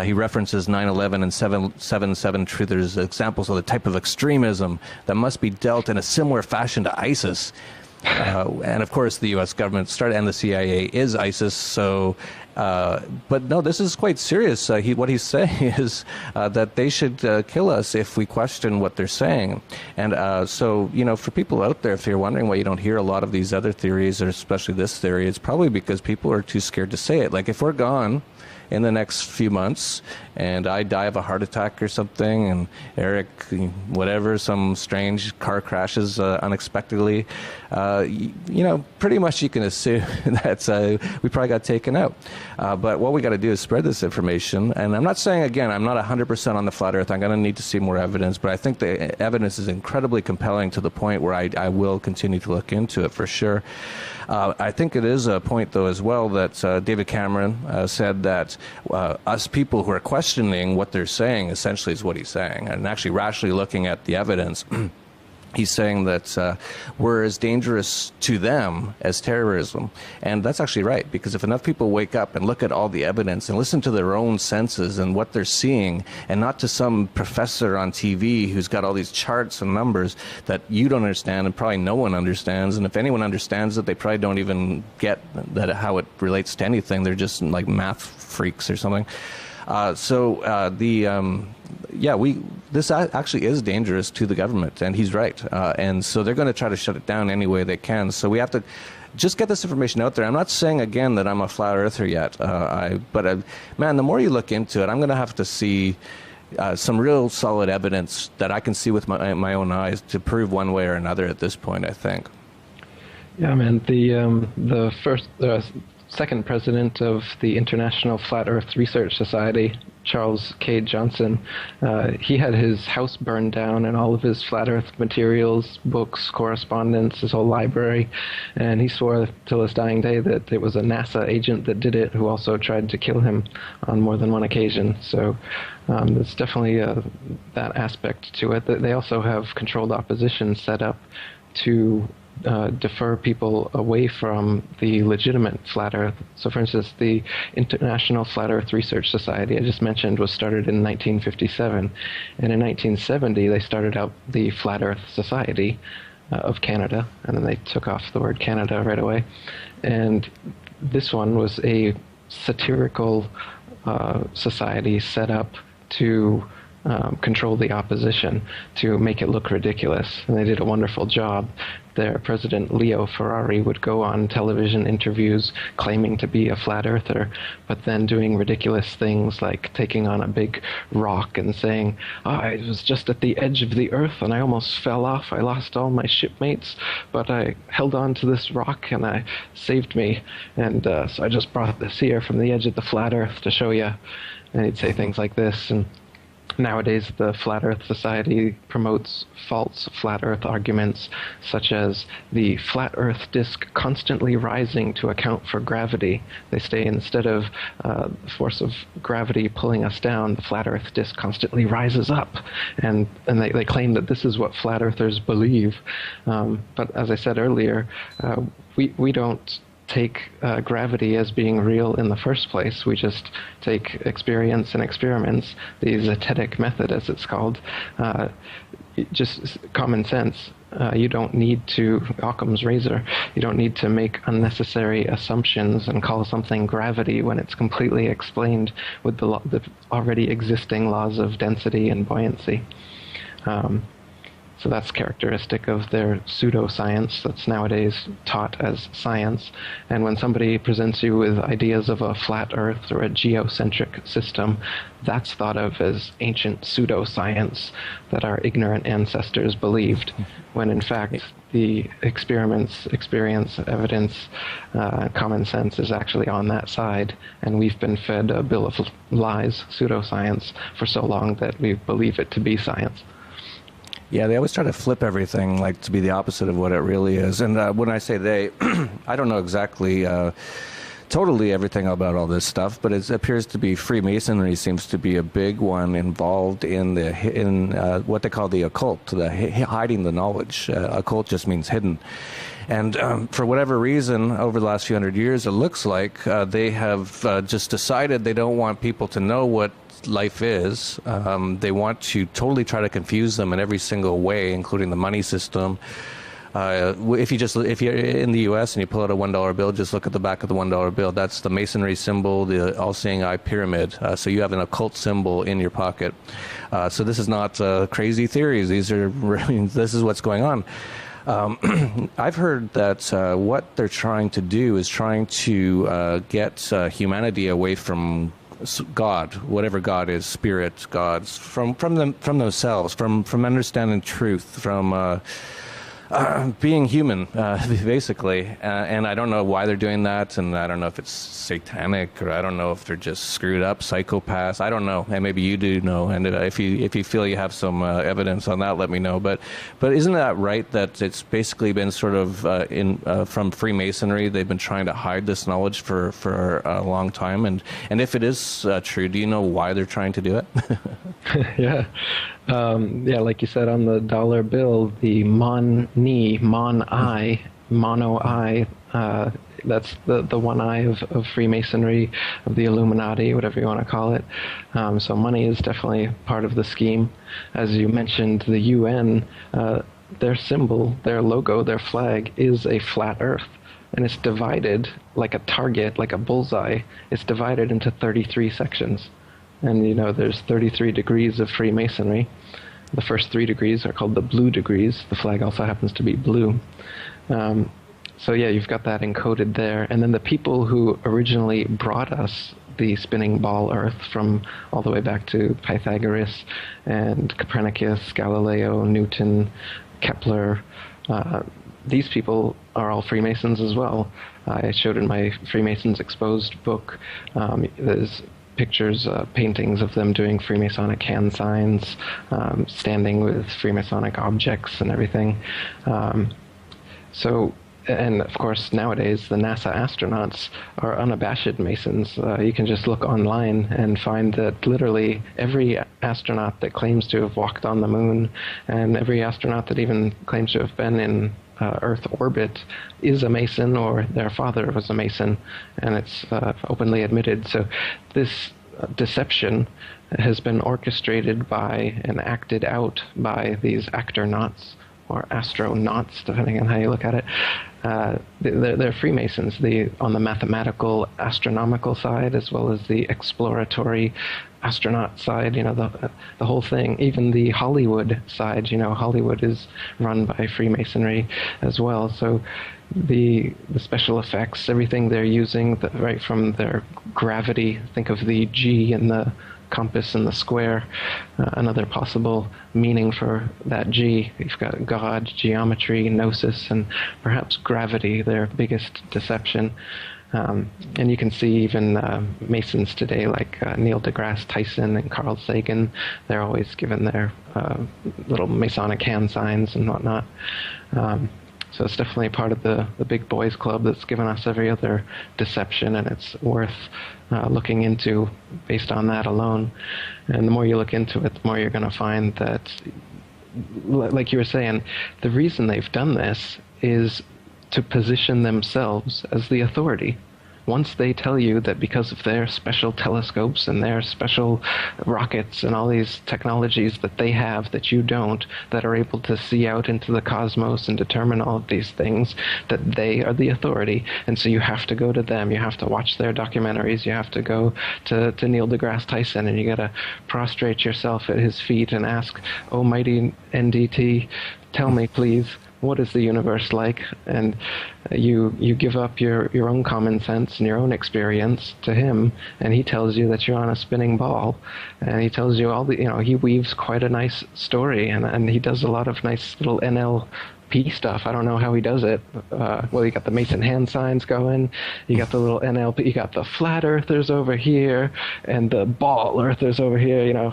S1: He references 9/11 and 7/7 truthers, examples of the type of extremism that must be dealt in a similar fashion to ISIS. And of course, the U.S. government started, and the CIA is ISIS. So, but no, this is quite serious. What he's saying is that they should kill us if we question what they're saying. And so, for people out there, if you're wondering why you don't hear a lot of these other theories, or especially this theory, it's probably because people are too scared to say it. Like, if we're gone in the next few months and I die of a heart attack or something, and Eric, some strange car crashes unexpectedly, pretty much you can assume that we probably got taken out. But what we got to do is spread this information. And I'm not saying, again, I'm not 100% on the flat Earth. I'm going to need to see more evidence, but I think the evidence is incredibly compelling to the point where I will continue to look into it for sure. I think it is a point, though, as well, that David Cameron said that us people who are questioning what they're saying essentially is what he's saying, and actually rationally looking at the evidence. He's saying that we're as dangerous to them as terrorism. And that's actually right, because if enough people wake up and look at all the evidence and listen to their own senses and what they're seeing, and not to some professor on TV who's got all these charts and numbers that you don't understand and probably no one understands, and if anyone understands it, they probably don't even get that how it relates to anything. They're just like math freaks or something. This actually is dangerous to the government, and he's right. And so they're going to try to shut it down any way they can. So we have to just get this information out there. I'm not saying, again, that I'm a flat earther yet. But the more you look into it, I'm going to have to see some real solid evidence that I can see with my own eyes to prove one way or another at this point, I think.
S2: Yeah, man. The second president of the International Flat Earth Research Society, Charles K. Johnson, he had his house burned down and all of his flat earth materials, books, correspondence, his whole library, and he swore till his dying day that it was a NASA agent that did it, who also tried to kill him on more than one occasion. So there's definitely that aspect to it. They also have controlled opposition set up to defer people away from the legitimate flat Earth. So, for instance, the International Flat Earth Research Society I just mentioned was started in 1957, and in 1970 they started out the Flat Earth Society, of Canada, and then they took off the word Canada right away. And this one was a satirical society set up to control the opposition, to make it look ridiculous. And they did a wonderful job. Their president, Leo Ferrari, would go on television interviews claiming to be a flat earther, but then doing ridiculous things like taking on a big rock and saying, I was just at the edge of the earth and I almost fell off. I lost all my shipmates, but I held on to this rock and I saved me. And so I just brought this here from the edge of the flat earth to show you. And he'd say things like this. And nowadays, the Flat Earth Society promotes false flat Earth arguments, such as the flat Earth disk constantly rising to account for gravity. They say instead of the force of gravity pulling us down, the flat Earth disk constantly rises up. And they claim that this is what flat Earthers believe. But as I said earlier, we don't take gravity as being real in the first place. We just take experience and experiments, the zetetic method as it's called, just common sense. You don't need to, Occam's razor, you don't need to make unnecessary assumptions and call something gravity when it's completely explained with the already existing laws of density and buoyancy. So that's characteristic of their pseudoscience that's nowadays taught as science. And when somebody presents you with ideas of a flat Earth or a geocentric system, that's thought of as ancient pseudoscience that our ignorant ancestors believed, when in fact the experiments, experience, evidence, common sense is actually on that side, and we've been fed a bill of lies, pseudoscience, for so long that we believe it to be science.
S1: Yeah, they always try to flip everything like to be the opposite of what it really is. And when I say they, I don't know exactly totally everything about all this stuff, but it appears to be Freemasonry seems to be a big one involved in what they call the occult, hiding the knowledge. Occult just means hidden. And for whatever reason, over the last few hundred years, it looks like they have just decided they don't want people to know what life is. They want to totally try to confuse them in every single way, including the money system. If you're in the U.S. and you pull out a $1 bill, just look at the back of the $1 bill. That's the Masonry symbol, the all-seeing eye pyramid. So you have an occult symbol in your pocket. So this is not crazy theories. This is what's going on. I've heard that what they're trying to do is trying to get humanity away from God, whatever God is, spirit, gods, from themselves, from understanding truth, from being human, basically. And I don't know why they're doing that, and I don't know if it's satanic, or I don't know if they're just screwed up psychopaths. I don't know, and maybe you do know. And if you feel you have some evidence on that, let me know. But isn't that right, that it's basically been sort of from Freemasonry, they've been trying to hide this knowledge for a long time? And if it is true, do you know why they're trying to do it?
S2: Yeah. Like you said, on the dollar bill, the mono eye, that's the one eye of Freemasonry, of the Illuminati, whatever you want to call it. So money is definitely part of the scheme. As you mentioned, the UN, their symbol, their logo, their flag is a flat earth. And it's divided like a target, like a bullseye. It's divided into 33 sections. And, there's 33 degrees of Freemasonry. The first 3 degrees are called the blue degrees. The flag also happens to be blue. So you've got that encoded there. And then the people who originally brought us the spinning ball Earth from all the way back to Pythagoras and Copernicus, Galileo, Newton, Kepler, these people are all Freemasons as well. I showed in my Freemasons Exposed book, there's pictures, paintings of them doing Freemasonic hand signs, standing with Freemasonic objects and everything. And of course, nowadays, the NASA astronauts are unabashed Masons. You can just look online and find that literally every astronaut that claims to have walked on the moon, and every astronaut that even claims to have been in Earth orbit is a Mason, or their father was a Mason, and it's openly admitted. So this deception has been orchestrated by and acted out by these actor-nauts or astronauts, depending on how you look at it. They're Freemasons, on the mathematical, astronomical side, as well as the exploratory astronaut side, the whole thing. Even the Hollywood side, Hollywood is run by Freemasonry as well. So the special effects, everything they're using, right from their gravity, think of the G in the compass and the square, another possible meaning for that G. You've got God, geometry, gnosis, and perhaps gravity, their biggest deception. And you can see even Masons today, like Neil deGrasse Tyson and Carl Sagan, they're always given their little Masonic hand signs and whatnot. So it's definitely part of the big boys club that's given us every other deception, and it's worth looking into based on that alone. And the more you look into it, the more you're going to find that, like you were saying, the reason they've done this is to position themselves as the authority. Once they tell you that because of their special telescopes and their special rockets and all these technologies that they have that you don't, that are able to see out into the cosmos and determine all of these things, that they are the authority, and so you have to go to them, you have to watch their documentaries, you have to go to Neil deGrasse Tyson, and you got to prostrate yourself at his feet and ask, "Oh, mighty NDT, tell me, please, what is the universe like?" And you give up your own common sense and your own experience to him, and he tells you that you're on a spinning ball, and he tells you all the, he weaves quite a nice story, and he does a lot of nice little NLP stuff. I don't know how he does it. Well, you got the Mason hand signs going, you got the little NLP, you got the flat earthers over here, and the ball earthers over here,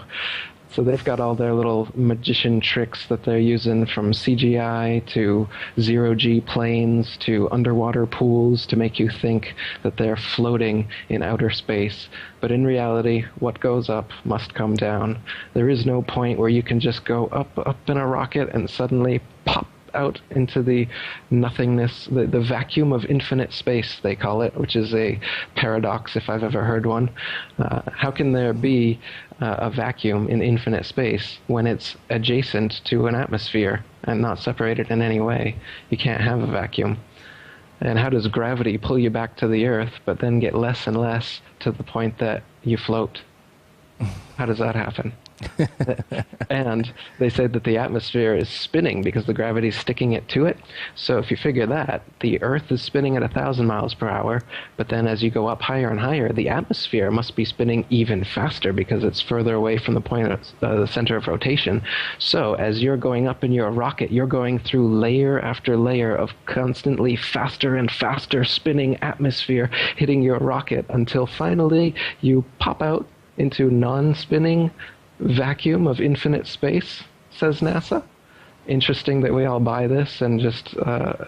S2: So they've got all their little magician tricks that they're using, from CGI to zero-G planes to underwater pools, to make you think that they're floating in outer space. But in reality, what goes up must come down. There is no point where you can just go up in a rocket and suddenly pop out into the nothingness, the vacuum of infinite space, they call it, which is a paradox if I've ever heard one. How can there be a vacuum in infinite space when it's adjacent to an atmosphere and not separated in any way? You can't have a vacuum. And how does gravity pull you back to the Earth, but then get less and less to the point that you float? How does that happen? And they say that the atmosphere is spinning because the gravity is sticking it to it. So if you figure that, the Earth is spinning at 1,000 miles per hour, but then as you go up higher and higher, the atmosphere must be spinning even faster because it's further away from the point of the center of rotation. So as you're going up in your rocket, you're going through layer after layer of constantly faster and faster spinning atmosphere hitting your rocket until finally you pop out into non-spinning vacuum of infinite space, says NASA. Interesting that we all buy this and just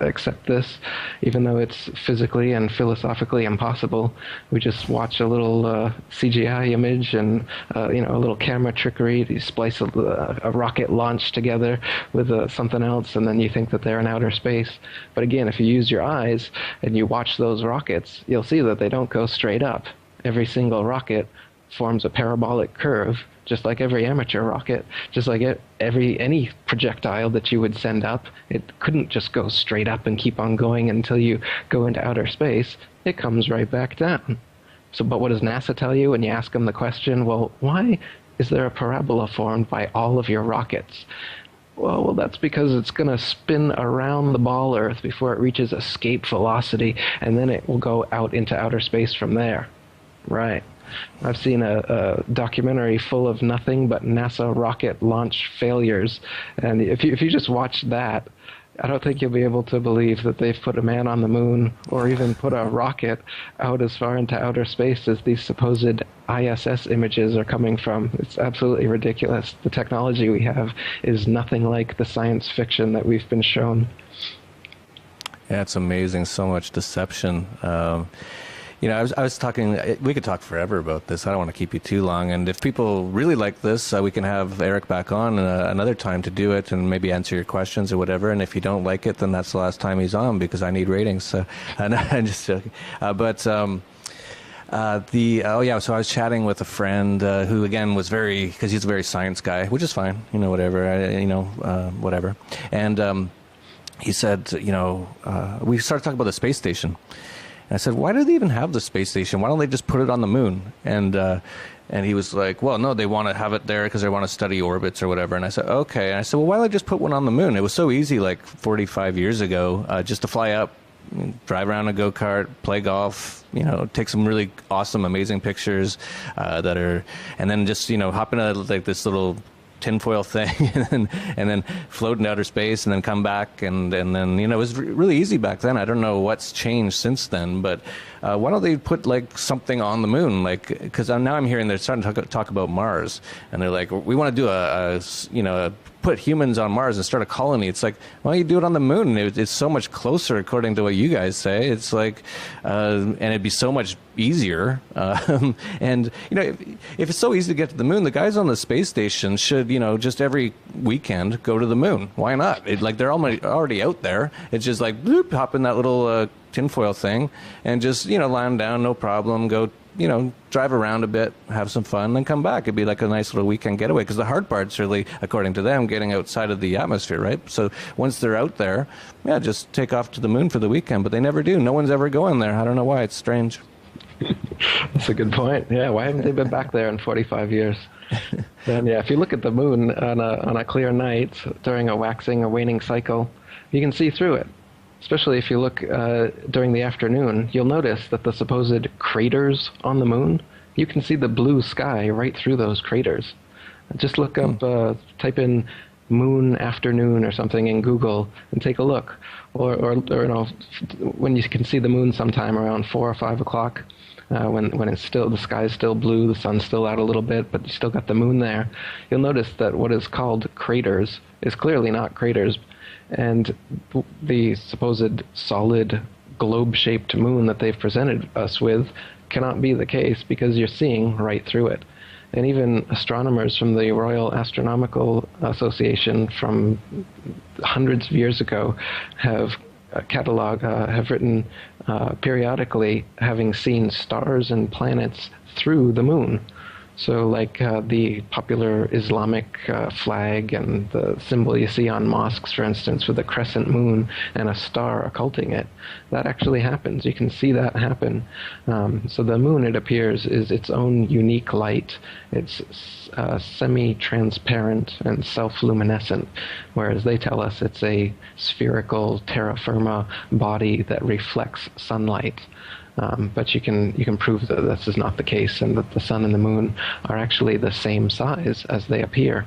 S2: accept this, even though it's physically and philosophically impossible. We just watch a little CGI image and a little camera trickery. You splice a rocket launch together with something else, and then you think that they're in outer space. But again, if you use your eyes and you watch those rockets, you'll see that they don't go straight up. Every single rocket forms a parabolic curve, just like every amateur rocket, just like any projectile that you would send up. It couldn't just go straight up and keep on going until you go into outer space. It comes right back down. So, but what does NASA tell you when you ask them the question, well, why is there a parabola formed by all of your rockets? Well, that's because it's going to spin around the ball Earth before it reaches escape velocity, and then it will go out into outer space from there. Right. I've seen a documentary full of nothing but NASA rocket launch failures, and if you just watch that, I don't think you'll be able to believe that they've put a man on the moon or even put a rocket out as far into outer space as these supposed ISS images are coming from. It's absolutely ridiculous. The technology we have is nothing like the science fiction that we've been shown.
S1: Yeah, it's amazing. So much deception. I was talking, we could talk forever about this. I don't want to keep you too long. And if people really like this, we can have Eric back on another time to do it and maybe answer your questions or whatever. And if you don't like it, then that's the last time he's on because I need ratings. So, I'm just joking. So I was chatting with a friend who again was because he's a very science guy, which is fine, whatever, whatever. And he said, we started talking about the space station. And I said, why do they even have the space station? Why don't they just put it on the moon? And he was like, well, no, they want to have it there because they want to study orbits or whatever. And I said, okay. And I said, well, why don't they just put one on the moon? It was so easy like 45 years ago just to fly up, drive around a go-kart, play golf, take some really awesome, amazing pictures and then just, hop into like this little tinfoil thing and then float into outer space and then come back and then it was really easy back then. I don't know what's changed since then, but why don't they put like something on the moon, like, because now I'm hearing they're starting to talk about Mars, and they're like, we want to do put humans on Mars and start a colony. It's like, why don't you do it on the moon? It's so much closer, according to what you guys say. It's like, and it'd be so much easier. And if it's so easy to get to the moon, the guys on the space station should, just every weekend go to the moon. Why not? They're already out there. It's just like, bloop, hop in that little tinfoil thing and just, land down, no problem, go, drive around a bit, have some fun, then come back. It'd be like a nice little weekend getaway, because the hard part's really, according to them, getting outside of the atmosphere, right? So once they're out there, just take off to the moon for the weekend, but they never do. No one's ever going there. I don't know why. It's strange.
S2: That's a good point. Yeah, why haven't they been back there in 45 years? And if you look at the moon on a clear night during a waxing or waning cycle, you can see through it. Especially if you look during the afternoon, you'll notice that the supposed craters on the moon, you can see the blue sky right through those craters. Just look up, type in moon afternoon or something in Google and take a look. Or when you can see the moon sometime around 4 or 5 o'clock, when it's still, the sky's still blue, the sun's still out a little bit, but you still got the moon there, you'll notice that what is called craters is clearly not craters. And the supposed solid globe-shaped moon that they've presented us with cannot be the case, because you're seeing right through it. And even astronomers from the Royal Astronomical Association from hundreds of years ago have have written periodically having seen stars and planets through the moon. So like the popular Islamic flag and the symbol you see on mosques, for instance, with a crescent moon and a star occulting it, that actually happens. You can see that happen. So the moon, it appears, is its own unique light. It's semi-transparent and self-luminescent, whereas they tell us it's a spherical terra firma body that reflects sunlight. But you can prove that this is not the case, and that the sun and the moon are actually the same size as they appear.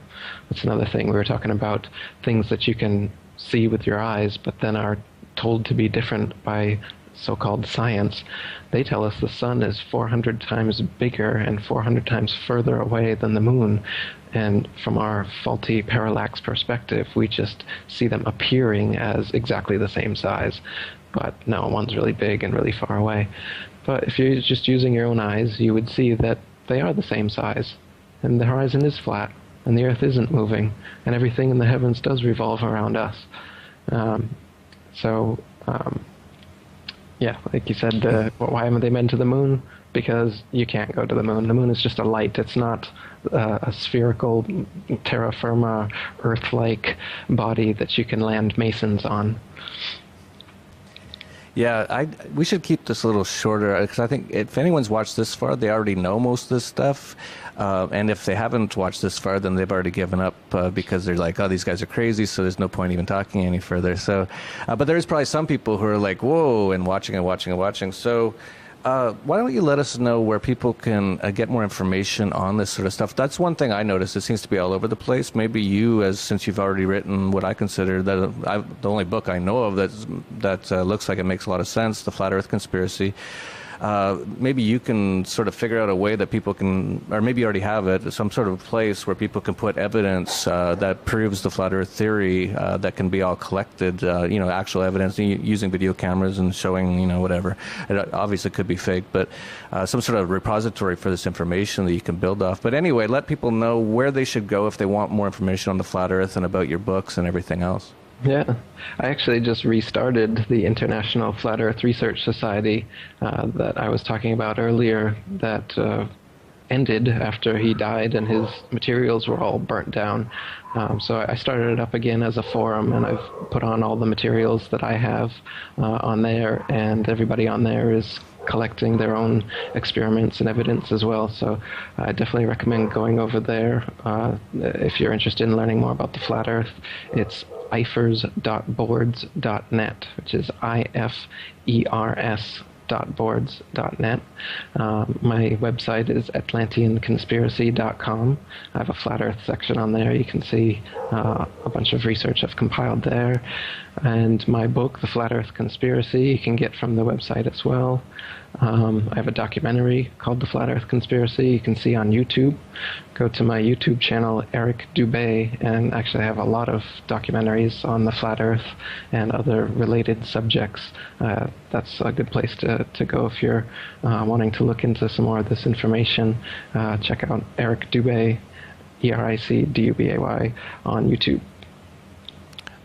S2: That's another thing. We were talking about things that you can see with your eyes, but then are told to be different by so-called science. They tell us the sun is 400 times bigger and 400 times further away than the moon. And from our faulty parallax perspective, we just see them appearing as exactly the same size. But no, one's really big and really far away. But if you're just using your own eyes, you would see that they are the same size. And the horizon is flat, and the earth isn't moving, and everything in the heavens does revolve around us. Like you said, why haven't they been to the moon? Because you can't go to the moon. The moon is just a light. It's not a spherical, terra firma, Earth-like body that you can land masons on.
S1: Yeah, we should keep this a little shorter, because I think if anyone's watched this far, they already know most of this stuff. And if they haven't watched this far, then they've already given up because they're like, oh, these guys are crazy, so there's no point even talking any further. So, but there is probably some people who are like, whoa, and watching and watching and watching. So why don't you let us know where people can get more information on this sort of stuff? That's one thing I noticed. It seems to be all over the place. Maybe you, since you've already written what I consider the only book I know of that looks like it makes a lot of sense, The Flat Earth Conspiracy. Maybe you can sort of figure out a way that people can, or maybe you already have it, some sort of place where people can put evidence that proves the flat Earth theory that can be all collected, actual evidence using video cameras and showing, whatever. It obviously could be fake, but some sort of repository for this information that you can build off. But anyway, let people know where they should go if they want more information on the flat Earth and about your books and everything else.
S2: Yeah, I actually just restarted the International Flat Earth Research Society that I was talking about earlier that ended after he died and his materials were all burnt down. So I started it up again as a forum, and I've put on all the materials that I have on there, and everybody on there is collecting their own experiments and evidence as well. So I definitely recommend going over there if you're interested in learning more about the flat Earth. It's ifers.boards.net, which is ifers.boards.net. My website is atlanteanconspiracy.com. I have a flat Earth section on there. You can see a bunch of research I've compiled there. And my book, The Flat Earth Conspiracy, you can get from the website as well. I have a documentary called The Flat Earth Conspiracy you can see on YouTube. Go to my YouTube channel, Eric Dubay, and actually I have a lot of documentaries on the flat Earth and other related subjects. That's a good place to go if you're wanting to look into some more of this information. Check out Eric Dubay, ERICDUBAY, on YouTube.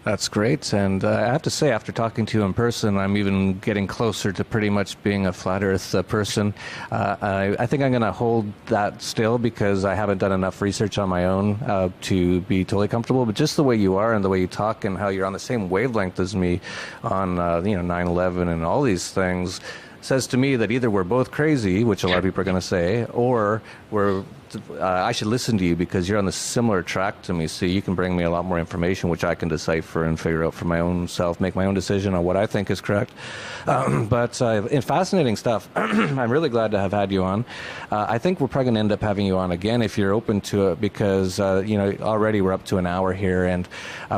S1: That's great. And I have to say, after talking to you in person, I'm even getting closer to pretty much being a flat Earth person. I think I'm going to hold that still because I haven't done enough research on my own to be totally comfortable. But just the way you are and the way you talk and how you're on the same wavelength as me on 9/11 and all these things says to me that either we're both crazy, which a lot of people are going to say, or I should listen to you because you're on the similar track to me, so you can bring me a lot more information which I can decipher and figure out for my own self, make my own decision on what I think is correct. But in fascinating stuff. I'm really glad to have had you on. I think we're probably going to end up having you on again if you're open to it because already we're up to an hour here, and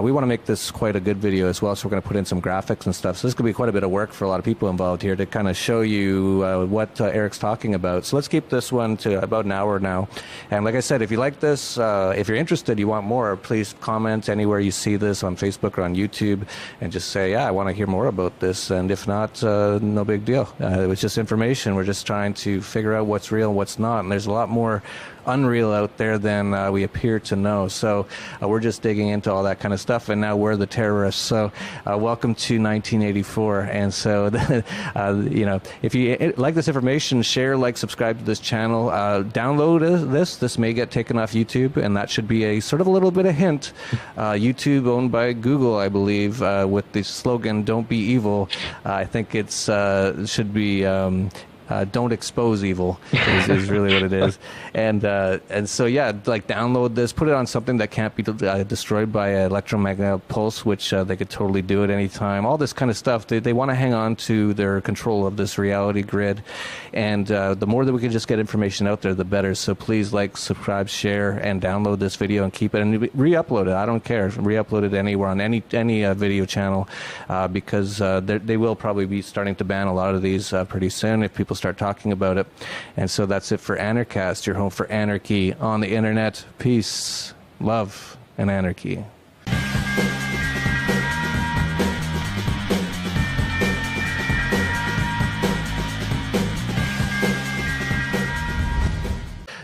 S1: we want to make this quite a good video as well, so we're going to put in some graphics and stuff. So this could be quite a bit of work for a lot of people involved here to kind of show you what Eric's talking about. So let's keep this one to about an hour now. And like I said, if you like this, if you're interested, you want more, please comment anywhere you see this on Facebook or on YouTube and just say, yeah, I want to hear more about this. And if not, no big deal. It was just information. We're just trying to figure out what's real and what's not. And there's a lot more unreal out there than we appear to know. So we're just digging into all that kind of stuff, and now we're the terrorists. So welcome to 1984. And so, if you like this information, share, like, subscribe to this channel. Download this. This may get taken off YouTube, and that should be a sort of a little bit of hint. YouTube owned by Google, I believe, with the slogan, "Don't be evil." I think it's should be don't expose evil is really what it is. And so, yeah, like, download this, put it on something that can't be destroyed by an electromagnetic pulse, which they could totally do at any time. All this kind of stuff. They want to hang on to their control of this reality grid. And the more that we can just get information out there, the better. So please like, subscribe, share, and download this video and keep it. And re-upload it. I don't care. Re-upload it anywhere on any video channel because they will probably be starting to ban a lot of these pretty soon if people start talking about it. And so that's it for Anarchast, your home for anarchy on the internet. Peace, love, and anarchy.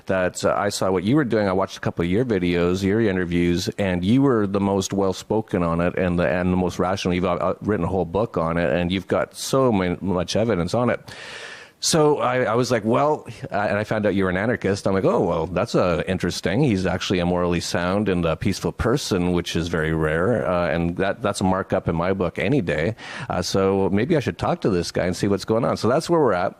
S1: That I saw what you were doing. I watched a couple of your videos, your interviews, and you were the most well-spoken on it and the most rational. You've written a whole book on it, and you've got so much evidence on it. So I was like, well, and I found out you were an anarchist. I'm like, oh, well, that's interesting. He's actually a morally sound and a peaceful person, which is very rare. And that's a markup in my book any day. So maybe I should talk to this guy and see what's going on. So that's where we're at.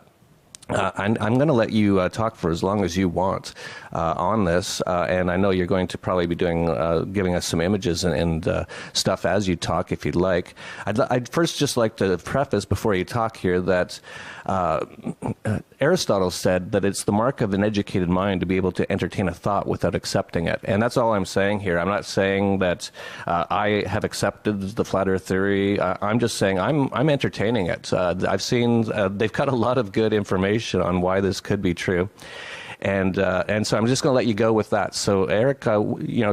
S1: I'm going to let you talk for as long as you want on this, and I know you're going to probably be giving us some images and stuff as you talk, if you'd like. I'd first just like to preface before you talk here that Aristotle said that it's the mark of an educated mind to be able to entertain a thought without accepting it, and that's all I'm saying here. I'm not saying that I have accepted the flat Earth theory. I'm just saying I'm entertaining it. I've seen they've got a lot of good information on why this could be true. And so I'm just going to let you go with that. So Eric,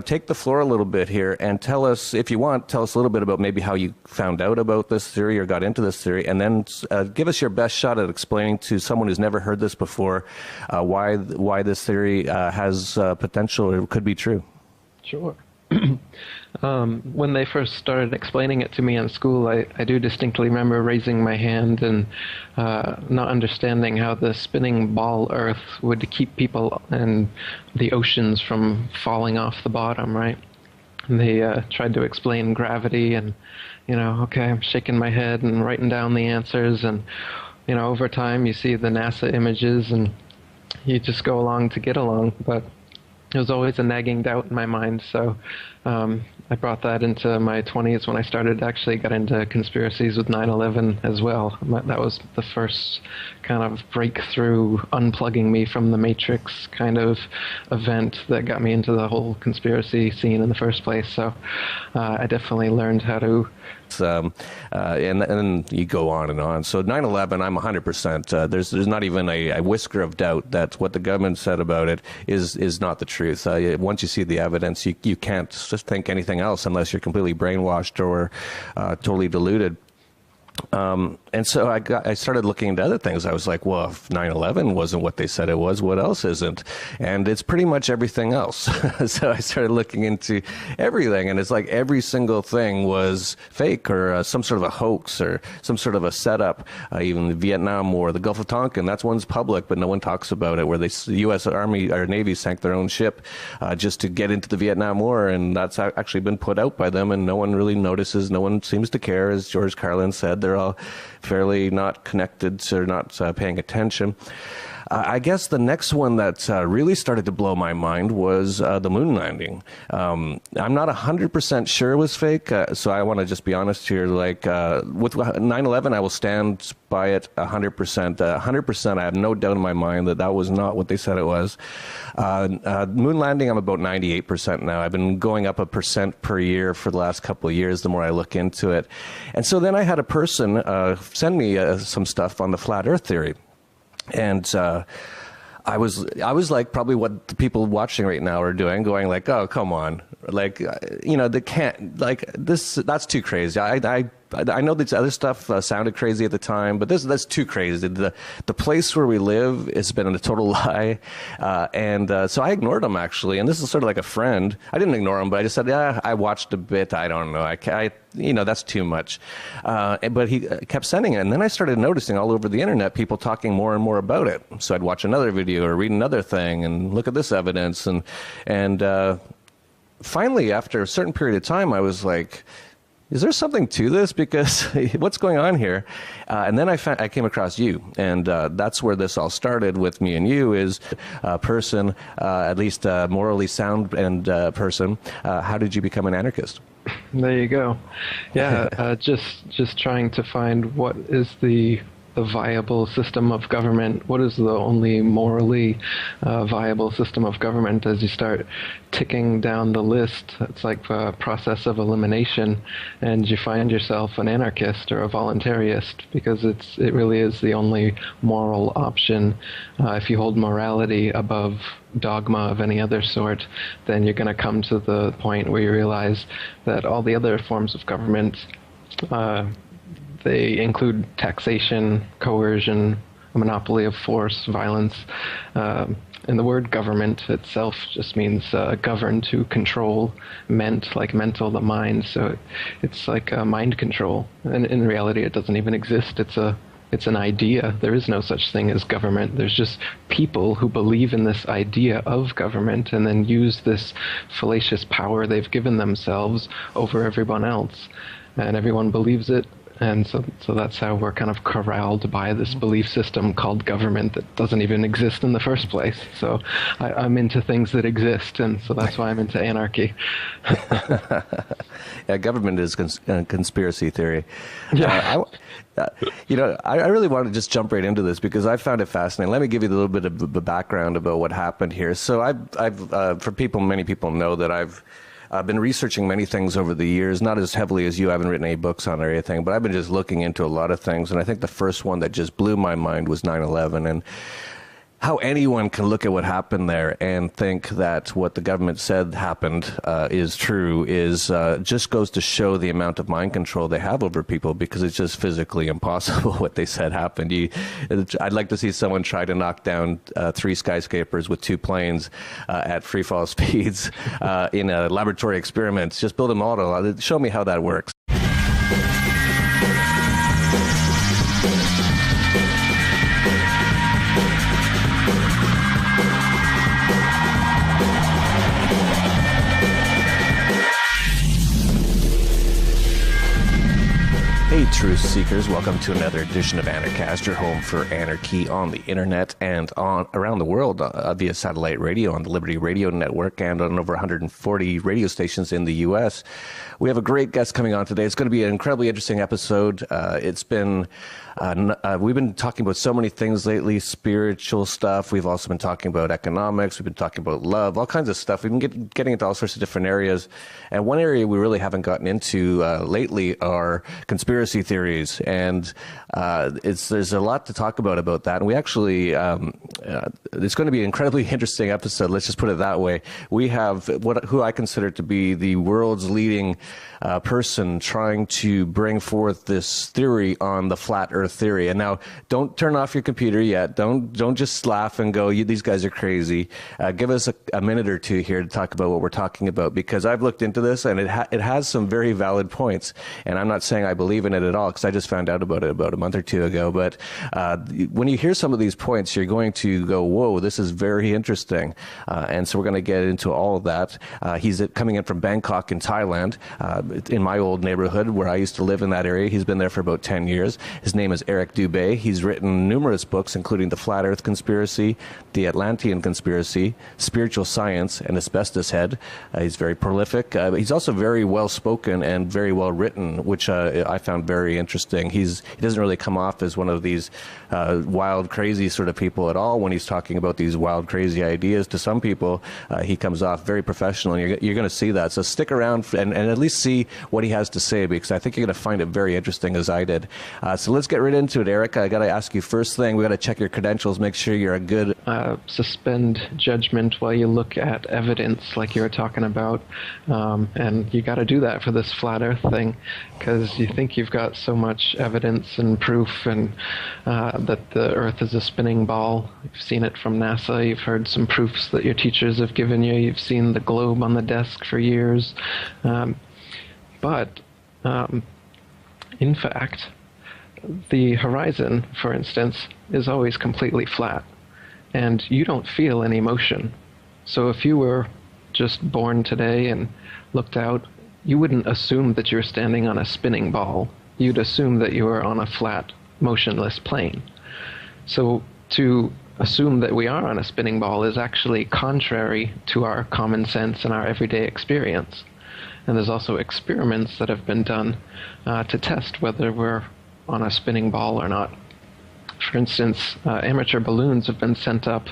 S1: take the floor a little bit here and tell us, if you want, tell us a little bit about maybe how you found out about this theory or got into this theory, and then give us your best shot at explaining to someone who's never heard this before why this theory has potential or could be true.
S2: Sure. When they first started explaining it to me in school, I do distinctly remember raising my hand and not understanding how the spinning ball Earth would keep people and the oceans from falling off the bottom, right? And they tried to explain gravity, and, okay, I'm shaking my head and writing down the answers, and, over time you see the NASA images and you just go along to get along, but it was always a nagging doubt in my mind, so I brought that into my 20s when I actually got into conspiracies with 9/11 as well. That was the first kind of breakthrough, unplugging me from the Matrix kind of event that got me into the whole conspiracy scene in the first place. So I definitely learned how to...
S1: And then you go on and on. So 9/11, I'm 100%. There's not even a whisker of doubt that what the government said about it is not the truth. Once you see the evidence, you can't just think anything else unless you're completely brainwashed or totally deluded. And so I started looking into other things. I was like, well, if 9/11 wasn't what they said it was, what else isn't? And it's pretty much everything else. So I started looking into everything, and it's like every single thing was fake or some sort of a hoax or some sort of a setup. Even the Vietnam War, the Gulf of Tonkin, that's one's public, but no one talks about it, where the U.S. Army or Navy sank their own ship just to get into the Vietnam War, and that's actually been put out by them, and no one really notices. No one seems to care, as George Carlin said. They're all fairly not connected or not paying attention. I guess the next one that really started to blow my mind was the moon landing. I'm not 100% sure it was fake, so I want to just be honest here. Like with 9/11, I will stand by it 100%. 100%, I have no doubt in my mind that that was not what they said it was. Moon landing, I'm about 98% now. I've been going up 1% per year for the last couple of years, the more I look into it. And so then I had a person send me some stuff on the flat Earth theory. And I was like probably what the people watching right now are doing, going like, oh, come on. Like, they can't, like, that's too crazy. I know this other stuff sounded crazy at the time, but that's too crazy. The place where we live has been a total lie. So I ignored him, actually. And this is sort of like a friend. I didn't ignore him, but I just said, yeah, I watched a bit. I don't know. That's too much. But he kept sending it. And then I started noticing all over the internet people talking more and more about it. So I'd watch another video or read another thing and look at this evidence. And finally, after a certain period of time, I was like, is there something to this? Because what's going on here? And then I came across you, and that's where this all started with me and you. Is a person, at least morally sound and person. How did you become an anarchist?
S2: There you go. Yeah, just trying to find what is the viable system of government. What is the only morally viable system of government? As you start ticking down the list, it's like a process of elimination, and you find yourself an anarchist or a voluntarist, because it really is the only moral option. If you hold morality above dogma of any other sort, then you're going to come to the point where you realize that all the other forms of government, they include taxation, coercion, a monopoly of force, violence. And the word government itself just means govern, to control, like mental, the mind. So it's like mind control. And in reality, it doesn't even exist. It's an idea. There is no such thing as government. There's just people who believe in this idea of government and then use this fallacious power they've given themselves over everyone else. And everyone believes it. And so that's how we're kind of corralled by this belief system called government that doesn't even exist in the first place. So I'm into things that exist, and so that's why I'm into anarchy.
S1: Yeah, government is conspiracy theory.
S2: Yeah.
S1: I really want to just jump right into this because I found it fascinating. Let me give you a little bit of the background about what happened here. So many people know that I've been researching many things over the years, not as heavily as you. I haven't written any books on it or anything, but I've been just looking into a lot of things. And I think the first one that just blew my mind was 9/11. And how anyone can look at what happened there and think that what the government said happened is true is just goes to show the amount of mind control they have over people, because it's just physically impossible what they said happened. I'd like to see someone try to knock down 3 skyscrapers with 2 planes at free fall speeds in a laboratory experiment. Just build a model. Show me how that works. Hey, truth seekers, welcome to another edition of Anarchast, your home for anarchy on the internet and around the world via satellite radio on the Liberty Radio Network and on over 140 radio stations in the U.S. We have a great guest coming on today. It's going to be an incredibly interesting episode. We've been talking about so many things lately, spiritual stuff. We've also been talking about economics. We've been talking about love, all kinds of stuff. We've been getting into all sorts of different areas. And one area we really haven't gotten into lately are conspiracy theories. And there's a lot to talk about that. And we actually, it's going to be an incredibly interesting episode. Let's just put it that way. We have who I consider to be the world's leading person trying to bring forth this theory on the flat Earth theory. And now, don't turn off your computer yet. Don't just laugh and go, these guys are crazy. Give us a minute or two here to talk about what we're talking about, because I've looked into this and it has some very valid points. And I'm not saying I believe in it at all, because I just found out about it about a month or two ago. But when you hear some of these points, you're going to go, whoa, this is very interesting. And so we're going to get into all of that. He's coming in from Bangkok in Thailand, in my old neighborhood where I used to live in that area. He's been there for about 10 years. His name is Eric Dubay. He's written numerous books, including The Flat Earth Conspiracy, The Atlantean Conspiracy, Spiritual Science, and Asbestos Head. He's very prolific. He's also very well-spoken and very well-written, which I found very interesting. He doesn't really come off as one of these wild, crazy sort of people at all when he's talking about these wild, crazy ideas. To some people, he comes off very professional, and you're going to see that. So stick around and at least see what he has to say, because I think you're going to find it very interesting, as I did. So let's get right into it, Eric. I got to ask you, first thing, we got to check your credentials, make sure you're a good...
S2: Suspend judgment while you look at evidence, like you were talking about. And you got to do that for this flat Earth thing, because you think you've got so much evidence and proof and that the Earth is a spinning ball. You've seen it from NASA. You've heard some proofs that your teachers have given you. You've seen the globe on the desk for years. But in fact, the horizon, for instance, is always completely flat, and you don't feel any motion. So if you were just born today and looked out, you wouldn't assume that you're standing on a spinning ball. You'd assume that you were on a flat, motionless plane. So to assume that we are on a spinning ball is actually contrary to our common sense and our everyday experience. And there's also experiments that have been done to test whether we're on a spinning ball or not. For instance, amateur balloons have been sent up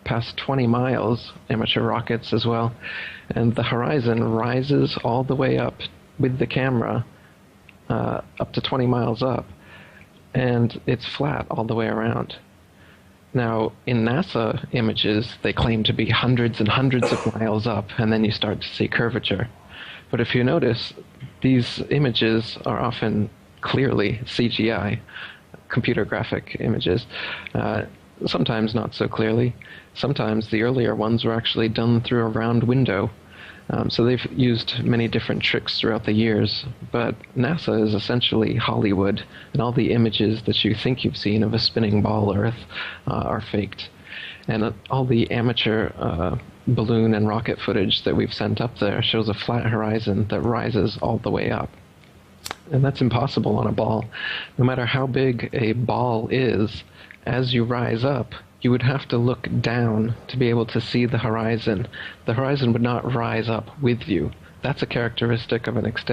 S2: past 20 miles, amateur rockets as well, and the horizon rises all the way up with the camera up to 20 miles up, and it's flat all the way around. Now, in NASA images, they claim to be hundreds and hundreds of miles up, and then you start to see curvature. But if you notice, these images are often clearly CGI, computer graphic images. Sometimes not so clearly. Sometimes the earlier ones were actually done through a round window. So they've used many different tricks throughout the years. But NASA is essentially Hollywood, and all the images that you think you've seen of a spinning ball Earth are faked. And all the amateur balloon and rocket footage that we've sent up there shows a flat horizon that rises all the way up. And that's impossible on a ball. No matter how big a ball is, as you rise up, you would have to look down to be able to see the horizon. The horizon would not rise up with you. That's a characteristic of an extended